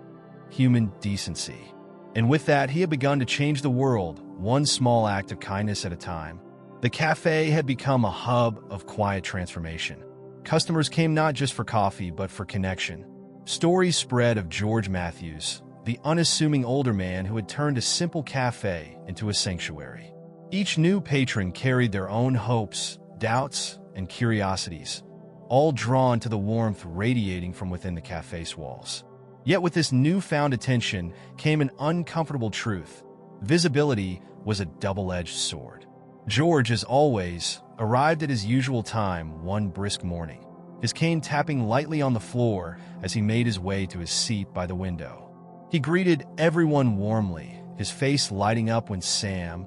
human decency. And with that, he had begun to change the world, one small act of kindness at a time. The cafe had become a hub of quiet transformation. Customers came not just for coffee, but for connection. Stories spread of George Matthews, the unassuming older man who had turned a simple cafe into a sanctuary. Each new patron carried their own hopes, doubts, and curiosities, all drawn to the warmth radiating from within the cafe's walls. Yet with this newfound attention came an uncomfortable truth. Visibility was a double-edged sword. George, as always, arrived at his usual time one brisk morning, his cane tapping lightly on the floor as he made his way to his seat by the window. He greeted everyone warmly, his face lighting up when Sam,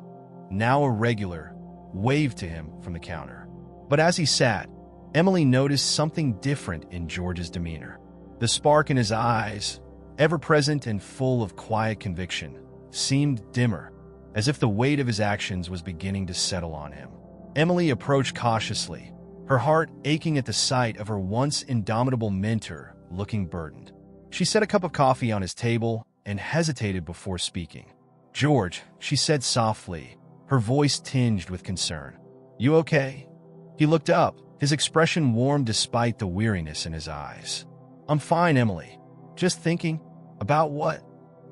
now a regular, waved to him from the counter. But as he sat, Emily noticed something different in George's demeanor. The spark in his eyes, ever present and full of quiet conviction, seemed dimmer, as if the weight of his actions was beginning to settle on him. Emily approached cautiously, her heart aching at the sight of her once indomitable mentor looking burdened. She set a cup of coffee on his table and hesitated before speaking. "George," she said softly, her voice tinged with concern. "You okay?" He looked up, his expression warm despite the weariness in his eyes. "I'm fine, Emily. Just thinking." "About what?"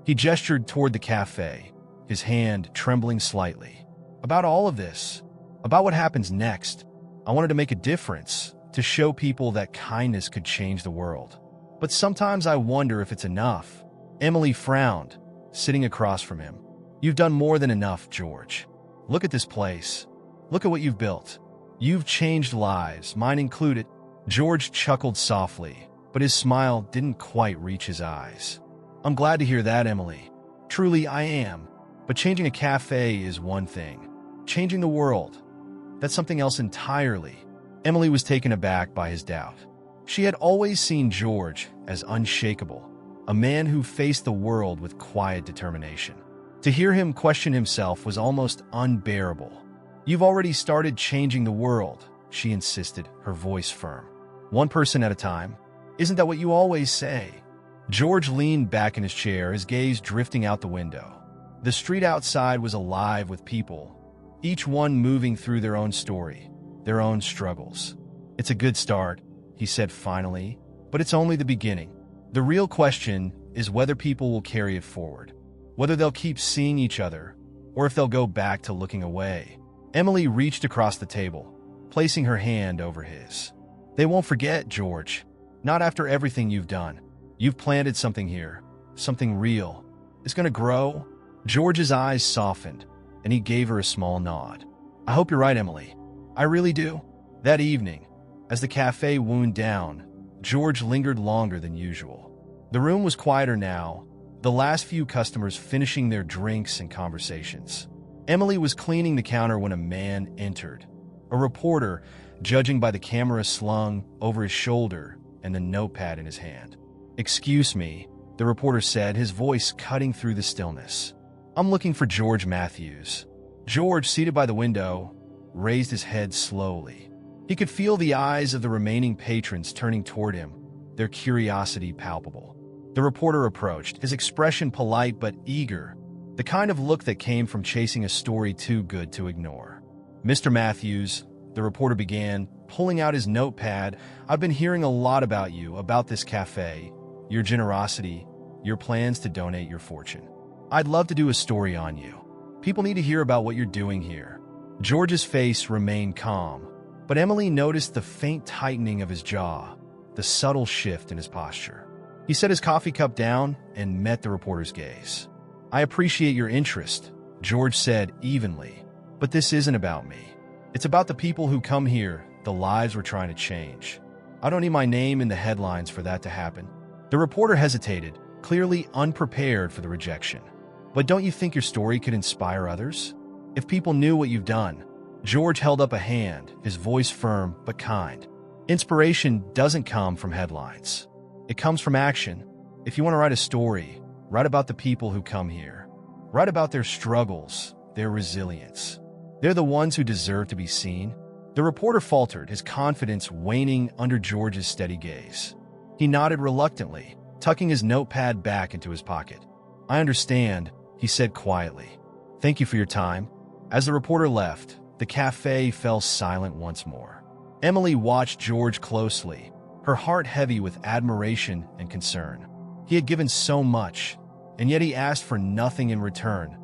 He gestured toward the cafe, his hand trembling slightly. "About all of this. About what happens next. I wanted to make a difference, to show people that kindness could change the world. But sometimes I wonder if it's enough." Emily frowned, sitting across from him. "You've done more than enough, George. Look at this place. Look at what you've built. You've changed lives, mine included." George chuckled softly, but his smile didn't quite reach his eyes. "I'm glad to hear that, Emily. Truly I am. But changing a cafe is one thing. Changing the world, that's something else entirely." Emily was taken aback by his doubt. She had always seen George as unshakable, a man who faced the world with quiet determination. To hear him question himself was almost unbearable. "You've already started changing the world," she insisted, her voice firm. "One person at a time. Isn't that what you always say?" George leaned back in his chair, his gaze drifting out the window. The street outside was alive with people, each one moving through their own story, their own struggles. "It's a good start," he said finally, "but it's only the beginning. The real question is whether people will carry it forward, whether they'll keep seeing each other, or if they'll go back to looking away." Emily reached across the table, placing her hand over his. "They won't forget, George. Not after everything you've done. You've planted something here, something real. It's going to grow." George's eyes softened, and he gave her a small nod. "I hope you're right, Emily. I really do." That evening, as the cafe wound down, George lingered longer than usual. The room was quieter now, the last few customers finishing their drinks and conversations. Emily was cleaning the counter when a man entered. A reporter, judging by the camera slung over his shoulder and the notepad in his hand. "Excuse me," the reporter said, his voice cutting through the stillness. "I'm looking for George Matthews." George, seated by the window, raised his head slowly. He could feel the eyes of the remaining patrons turning toward him, their curiosity palpable. The reporter approached, his expression polite but eager, the kind of look that came from chasing a story too good to ignore. "Mr. Matthews," the reporter began, pulling out his notepad, "I've been hearing a lot about you, about this cafe, your generosity, your plans to donate your fortune. I'd love to do a story on you. People need to hear about what you're doing here." George's face remained calm, but Emily noticed the faint tightening of his jaw, the subtle shift in his posture. He set his coffee cup down and met the reporter's gaze. "I appreciate your interest," George said evenly, "but this isn't about me. It's about the people who come here, the lives we're trying to change. I don't need my name in the headlines for that to happen." The reporter hesitated, clearly unprepared for the rejection. "But don't you think your story could inspire others? If people knew what you've done." George held up a hand, his voice firm but kind. "Inspiration doesn't come from headlines. It comes from action. If you want to write a story, write about the people who come here. Write about their struggles, their resilience. They're the ones who deserve to be seen." The reporter faltered, his confidence waning under George's steady gaze. He nodded reluctantly, tucking his notepad back into his pocket. "I understand," he said quietly. "Thank you for your time." As the reporter left, the cafe fell silent once more. Emily watched George closely, her heart heavy with admiration and concern. He had given so much, and yet he asked for nothing in return.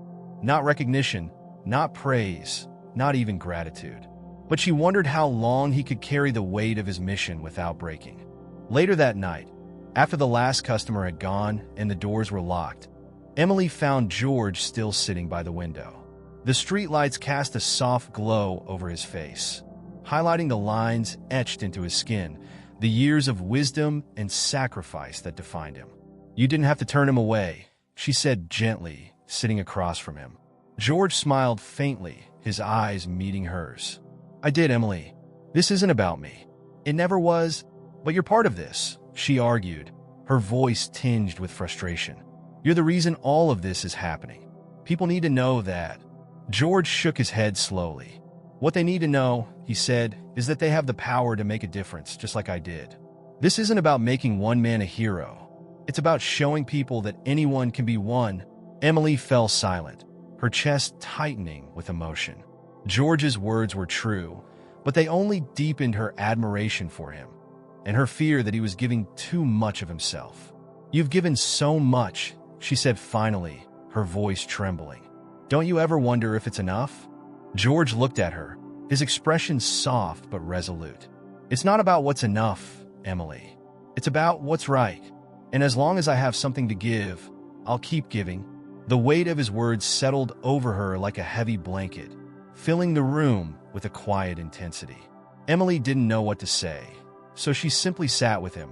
Not recognition, not praise, not even gratitude. But she wondered how long he could carry the weight of his mission without breaking. Later that night, after the last customer had gone and the doors were locked, Emily found George still sitting by the window. The streetlights cast a soft glow over his face, highlighting the lines etched into his skin, the years of wisdom and sacrifice that defined him. "You didn't have to turn him away," she said gently, sitting across from him. George smiled faintly, his eyes meeting hers. "I did, Emily. This isn't about me. It never was, but you're part of this," she argued, her voice tinged with frustration. "You're the reason all of this is happening. People need to know that." George shook his head slowly. "What they need to know," he said, "is that they have the power to make a difference, just like I did. This isn't about making one man a hero. It's about showing people that anyone can be one." Emily fell silent, her chest tightening with emotion. George's words were true, but they only deepened her admiration for him, and her fear that he was giving too much of himself. "You've given so much," she said finally, her voice trembling. "Don't you ever wonder if it's enough?" George looked at her, his expression soft but resolute. "It's not about what's enough, Emily. It's about what's right. And as long as I have something to give, I'll keep giving." The weight of his words settled over her like a heavy blanket, filling the room with a quiet intensity. Emily didn't know what to say, so she simply sat with him,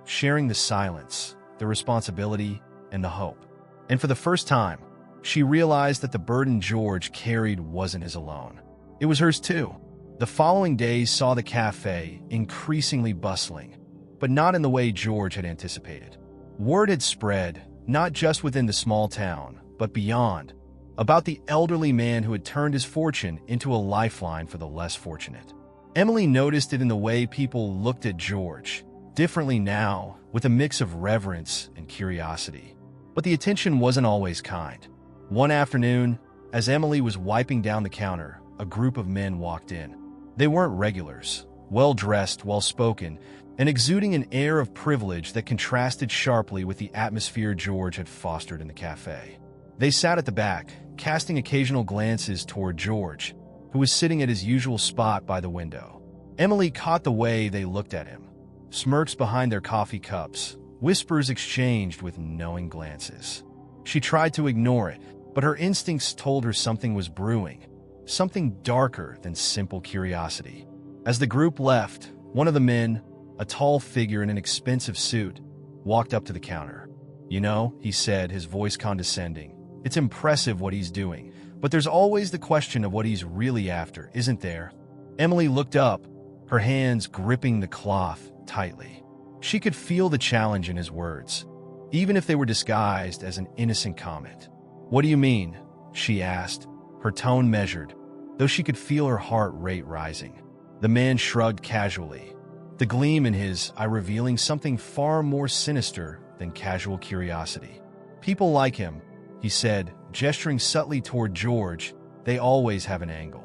sharing the silence, the responsibility, and the hope. And for the first time, she realized that the burden George carried wasn't his alone. It was hers too. The following days saw the cafe increasingly bustling, but not in the way George had anticipated. Word had spread, not just within the small town, but beyond, about the elderly man who had turned his fortune into a lifeline for the less fortunate. Emily noticed it in the way people looked at George, differently now, with a mix of reverence and curiosity. But the attention wasn't always kind. One afternoon, as Emily was wiping down the counter, a group of men walked in. They weren't regulars, well-dressed, well-spoken, and exuding an air of privilege that contrasted sharply with the atmosphere George had fostered in the cafe. They sat at the back, casting occasional glances toward George, who was sitting at his usual spot by the window. Emily caught the way they looked at him. Smirks behind their coffee cups, whispers exchanged with knowing glances. She tried to ignore it, but her instincts told her something was brewing, something darker than simple curiosity. As the group left, one of the men, a tall figure in an expensive suit, walked up to the counter. "You know," he said, his voice condescending, "it's impressive what he's doing, but there's always the question of what he's really after, isn't there?" Emily looked up, her hands gripping the cloth tightly. She could feel the challenge in his words, even if they were disguised as an innocent comment. "What do you mean?" she asked, her tone measured, though she could feel her heart rate rising. The man shrugged casually, the gleam in his eye revealing something far more sinister than casual curiosity. "People like him," he said, gesturing subtly toward George, "they always have an angle.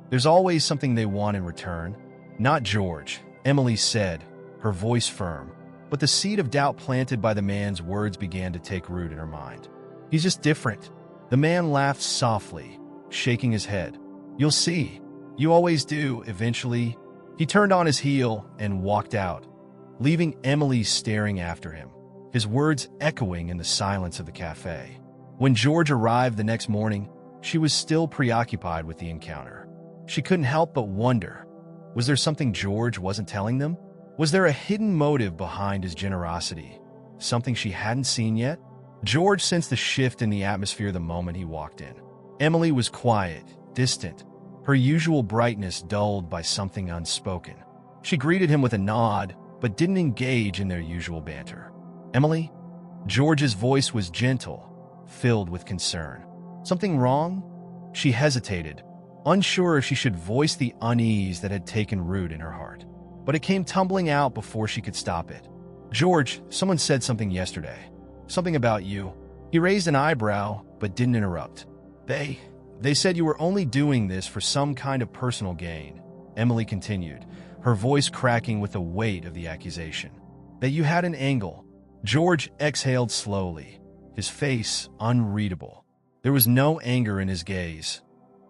There's always something they want in return." "Not George," Emily said, her voice firm, but the seed of doubt planted by the man's words began to take root in her mind. "He's just different." The man laughed softly, shaking his head. "You'll see. You always do, eventually." He turned on his heel and walked out, leaving Emily staring after him, his words echoing in the silence of the cafe. When George arrived the next morning, she was still preoccupied with the encounter. She couldn't help but wonder, was there something George wasn't telling them? Was there a hidden motive behind his generosity? Something she hadn't seen yet? George sensed the shift in the atmosphere the moment he walked in. Emily was quiet, distant, her usual brightness dulled by something unspoken. She greeted him with a nod, but didn't engage in their usual banter. "Emily?" George's voice was gentle, filled with concern. "Something wrong?" She hesitated, unsure if she should voice the unease that had taken root in her heart. But it came tumbling out before she could stop it. "George, someone said something yesterday. Something about you." He raised an eyebrow, but didn't interrupt. They said you were only doing this for some kind of personal gain," Emily continued, her voice cracking with the weight of the accusation. "That you had an angle." George exhaled slowly, his face unreadable. There was no anger in his gaze,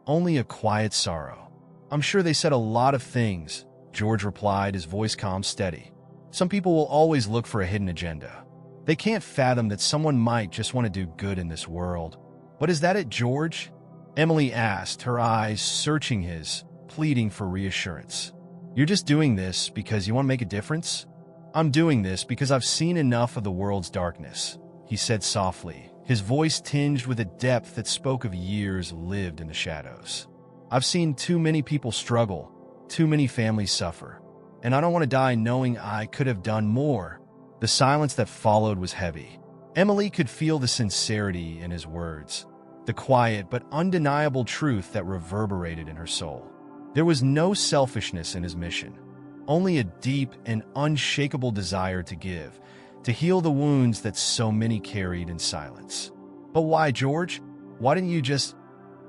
only a quiet sorrow. "I'm sure they said a lot of things," George replied, his voice calm, steady. "Some people will always look for a hidden agenda. They can't fathom that someone might just want to do good in this world." "But is that it, George?" Emily asked, her eyes searching his, pleading for reassurance. "You're just doing this because you want to make a difference?" "I'm doing this because I've seen enough of the world's darkness," he said softly, his voice tinged with a depth that spoke of years lived in the shadows. "I've seen too many people struggle, too many families suffer, and I don't want to die knowing I could have done more." The silence that followed was heavy. Emily could feel the sincerity in his words, the quiet but undeniable truth that reverberated in her soul. There was no selfishness in his mission, only a deep and unshakable desire to give, to heal the wounds that so many carried in silence. "But why, George? Why didn't you just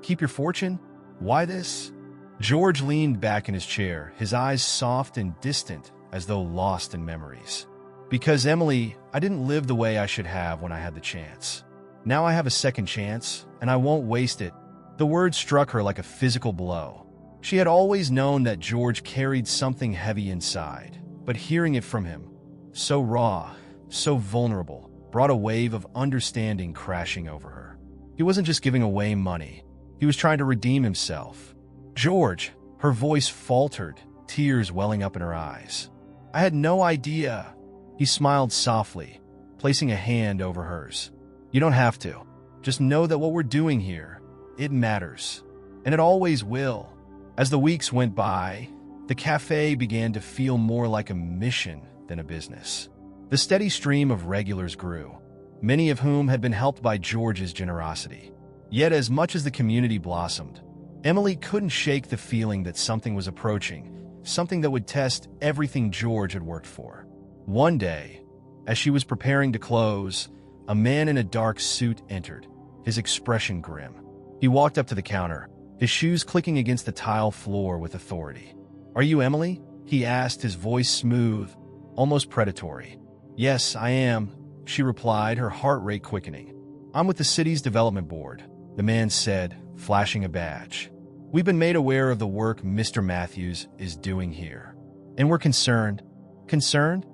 keep your fortune? Why this?" George leaned back in his chair, his eyes soft and distant as though lost in memories. "Because, Emily, I didn't live the way I should have when I had the chance. Now I have a second chance, and I won't waste it." The word struck her like a physical blow. She had always known that George carried something heavy inside, but hearing it from him, so raw, so vulnerable, brought a wave of understanding crashing over her. He wasn't just giving away money. He was trying to redeem himself. "George," her voice faltered, tears welling up in her eyes. "I had no idea." He smiled softly, placing a hand over hers. "You don't have to. Just know that what we're doing here, it matters. And it always will." As the weeks went by, the cafe began to feel more like a mission than a business. The steady stream of regulars grew, many of whom had been helped by George's generosity. Yet as much as the community blossomed, Emily couldn't shake the feeling that something was approaching, something that would test everything George had worked for. One day, as she was preparing to close, a man in a dark suit entered, his expression grim. He walked up to the counter, his shoes clicking against the tile floor with authority. "Are you Emily?" he asked, his voice smooth, almost predatory. "Yes, I am," she replied, her heart rate quickening. "I'm with the city's development board," the man said, flashing a badge. "We've been made aware of the work Mr. Matthews is doing here, and we're concerned." "Concerned?"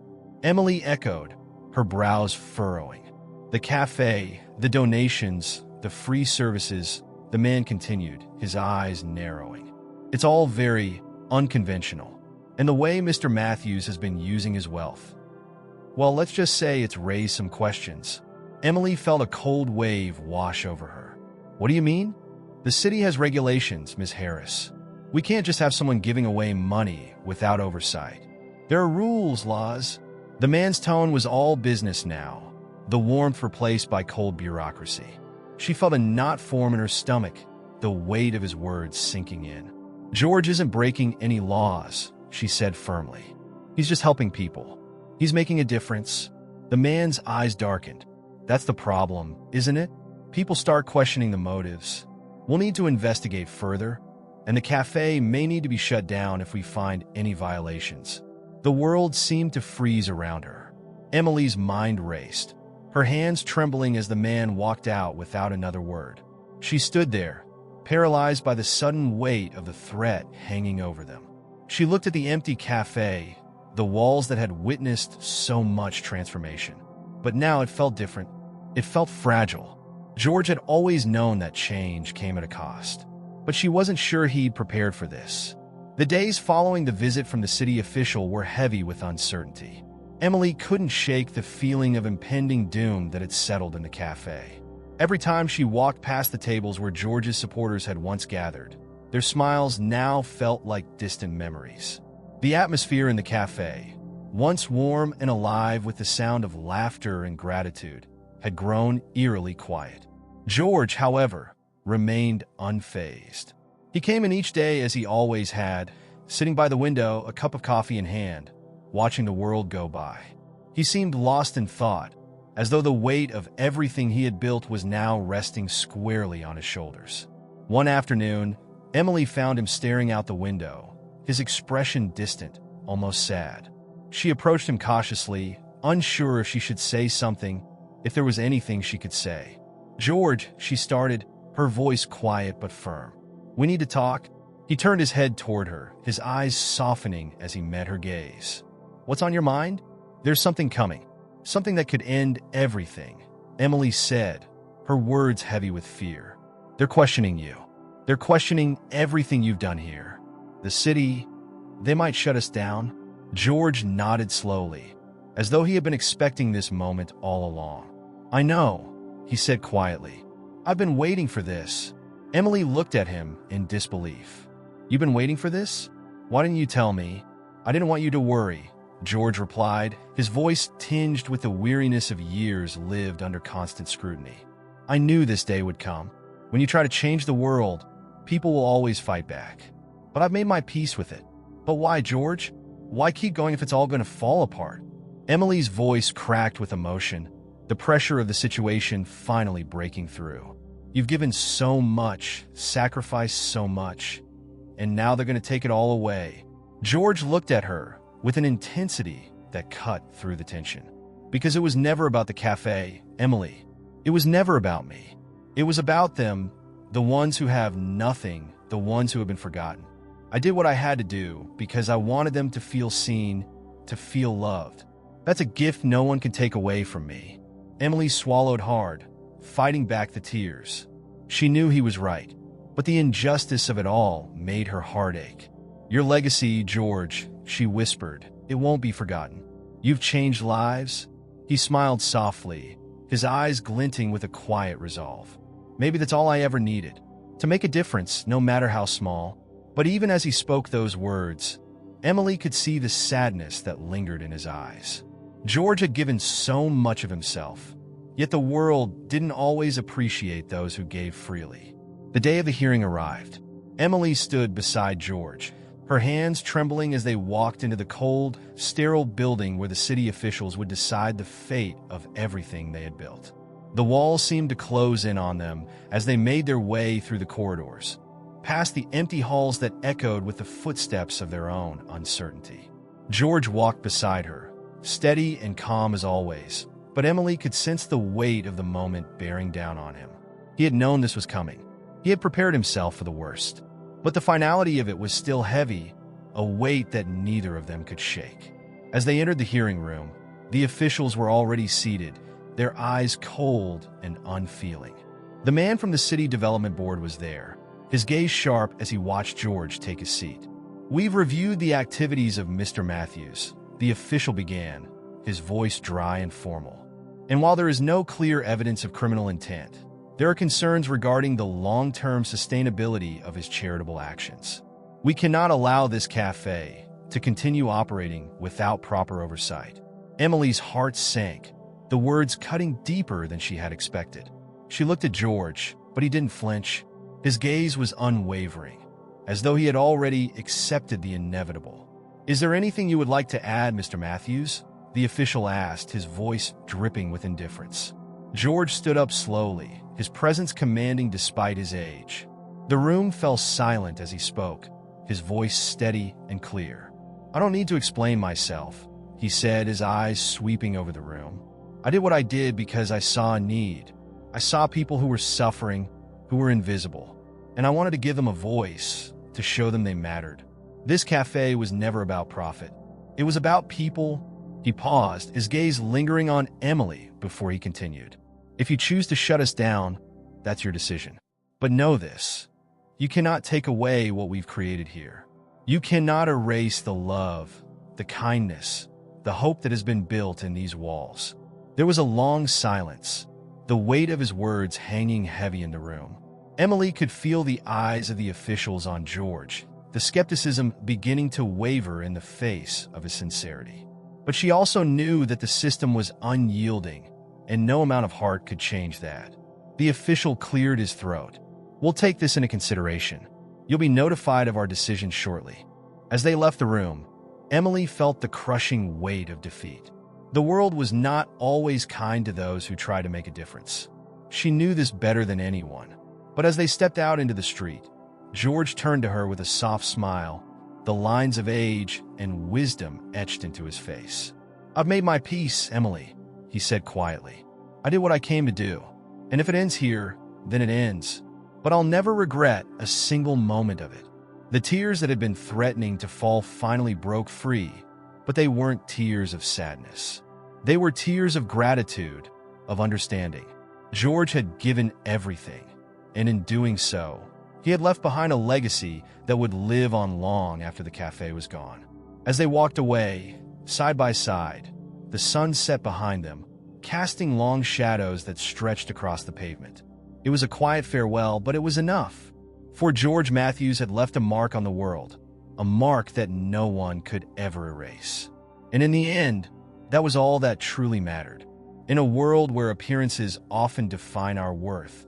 Emily echoed, her brows furrowing. "The cafe, the donations, the free services," the man continued, his eyes narrowing. "It's all very unconventional, and the way Mr. Matthews has been using his wealth, well, let's just say it's raised some questions." Emily felt a cold wave wash over her. "What do you mean?" "The city has regulations, Ms. Harris. We can't just have someone giving away money without oversight. There are rules, laws." The man's tone was all business now, the warmth replaced by cold bureaucracy. She felt a knot form in her stomach, the weight of his words sinking in. "George isn't breaking any laws," she said firmly. "He's just helping people. He's making a difference." The man's eyes darkened. "That's the problem, isn't it? People start questioning the motives. We'll need to investigate further, and the cafe may need to be shut down if we find any violations." The world seemed to freeze around her. Emily's mind raced, her hands trembling as the man walked out without another word. She stood there, paralyzed by the sudden weight of the threat hanging over them. She looked at the empty cafe, the walls that had witnessed so much transformation. But now it felt different. It felt fragile. George had always known that change came at a cost, but she wasn't sure he'd prepared for this. The days following the visit from the city official were heavy with uncertainty. Emily couldn't shake the feeling of impending doom that had settled in the cafe. Every time she walked past the tables where George's supporters had once gathered, their smiles now felt like distant memories. The atmosphere in the cafe, once warm and alive with the sound of laughter and gratitude, had grown eerily quiet. George, however, remained unfazed. He came in each day as he always had, sitting by the window, a cup of coffee in hand, watching the world go by. He seemed lost in thought, as though the weight of everything he had built was now resting squarely on his shoulders. One afternoon, Emily found him staring out the window, his expression distant, almost sad. She approached him cautiously, unsure if she should say something, if there was anything she could say. "George," she started, her voice quiet but firm. "We need to talk." He turned his head toward her, his eyes softening as he met her gaze. "What's on your mind?" "There's something coming. Something that could end everything," Emily said, her words heavy with fear. "They're questioning you. They're questioning everything you've done here. The city, they might shut us down." George nodded slowly, as though he had been expecting this moment all along. "I know," he said quietly. "I've been waiting for this." Emily looked at him in disbelief. "You've been waiting for this? Why didn't you tell me?" "I didn't want you to worry," George replied, his voice tinged with the weariness of years lived under constant scrutiny. "I knew this day would come. When you try to change the world, people will always fight back. But I've made my peace with it." "But why, George? Why keep going if it's all going to fall apart?" Emily's voice cracked with emotion, the pressure of the situation finally breaking through. "You've given so much, sacrificed so much, and now they're going to take it all away." George looked at her with an intensity that cut through the tension. "Because it was never about the cafe, Emily. It was never about me. It was about them, the ones who have nothing, the ones who have been forgotten. I did what I had to do because I wanted them to feel seen, to feel loved. That's a gift no one can take away from me." Emily swallowed hard, fighting back the tears. She knew he was right, but the injustice of it all made her heart ache. "Your legacy, George," she whispered, "it won't be forgotten. You've changed lives." He smiled softly, his eyes glinting with a quiet resolve. "Maybe that's all I ever needed, to make a difference, no matter how small." But even as he spoke those words, Emily could see the sadness that lingered in his eyes. George had given so much of himself, yet the world didn't always appreciate those who gave freely. The day of the hearing arrived. Emily stood beside George, her hands trembling as they walked into the cold, sterile building where the city officials would decide the fate of everything they had built. The walls seemed to close in on them as they made their way through the corridors, past the empty halls that echoed with the footsteps of their own uncertainty. George walked beside her, steady and calm as always, but Emily could sense the weight of the moment bearing down on him. He had known this was coming. He had prepared himself for the worst. But the finality of it was still heavy, a weight that neither of them could shake. As they entered the hearing room, the officials were already seated, their eyes cold and unfeeling. The man from the City Development Board was there, his gaze sharp as he watched George take his seat. "We've reviewed the activities of Mr. Matthews," the official began, his voice dry and formal. "And while there is no clear evidence of criminal intent, there are concerns regarding the long-term sustainability of his charitable actions. We cannot allow this cafe to continue operating without proper oversight." Emily's heart sank, the words cutting deeper than she had expected. She looked at George, but he didn't flinch. His gaze was unwavering, as though he had already accepted the inevitable. "Is there anything you would like to add, Mr. Matthews?" the official asked, his voice dripping with indifference. George stood up slowly, his presence commanding despite his age. The room fell silent as he spoke, his voice steady and clear. "I don't need to explain myself," he said, his eyes sweeping over the room. "I did what I did because I saw a need. I saw people who were suffering, who were invisible, and I wanted to give them a voice, to show them they mattered. This cafe was never about profit. It was about people." He paused, his gaze lingering on Emily before he continued. "If you choose to shut us down, that's your decision. But know this, you cannot take away what we've created here. You cannot erase the love, the kindness, the hope that has been built in these walls." There was a long silence, the weight of his words hanging heavy in the room. Emily could feel the eyes of the officials on George, the skepticism beginning to waver in the face of his sincerity. But she also knew that the system was unyielding, and no amount of heart could change that. The official cleared his throat. "We'll take this into consideration. You'll be notified of our decision shortly." As they left the room, Emily felt the crushing weight of defeat. The world was not always kind to those who try to make a difference. She knew this better than anyone. But as they stepped out into the street, George turned to her with a soft smile, the lines of age and wisdom etched into his face. "I've made my peace, Emily," he said quietly. "I did what I came to do, and if it ends here, then it ends. But I'll never regret a single moment of it." The tears that had been threatening to fall finally broke free, but they weren't tears of sadness. They were tears of gratitude, of understanding. George had given everything, and in doing so, he had left behind a legacy that would live on long after the cafe was gone. As they walked away, side by side, the sun set behind them, casting long shadows that stretched across the pavement. It was a quiet farewell, but it was enough. For George Matthews had left a mark on the world, a mark that no one could ever erase. And in the end, that was all that truly mattered. In a world where appearances often define our worth,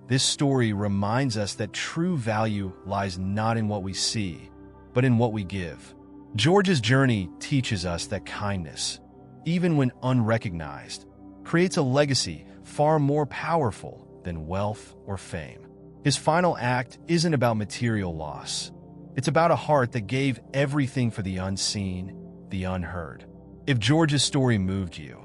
this story reminds us that true value lies not in what we see, but in what we give. George's journey teaches us that kindness, even when unrecognized, creates a legacy far more powerful than wealth or fame. His final act isn't about material loss. It's about a heart that gave everything for the unseen, the unheard. If George's story moved you,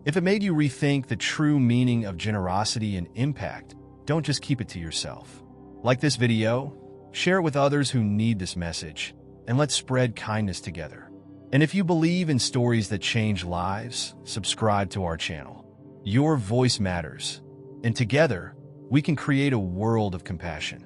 if it made you rethink the true meaning of generosity and impact, don't just keep it to yourself. Like this video, share it with others who need this message, and let's spread kindness together. And if you believe in stories that change lives, subscribe to our channel. Your voice matters, and together, we can create a world of compassion.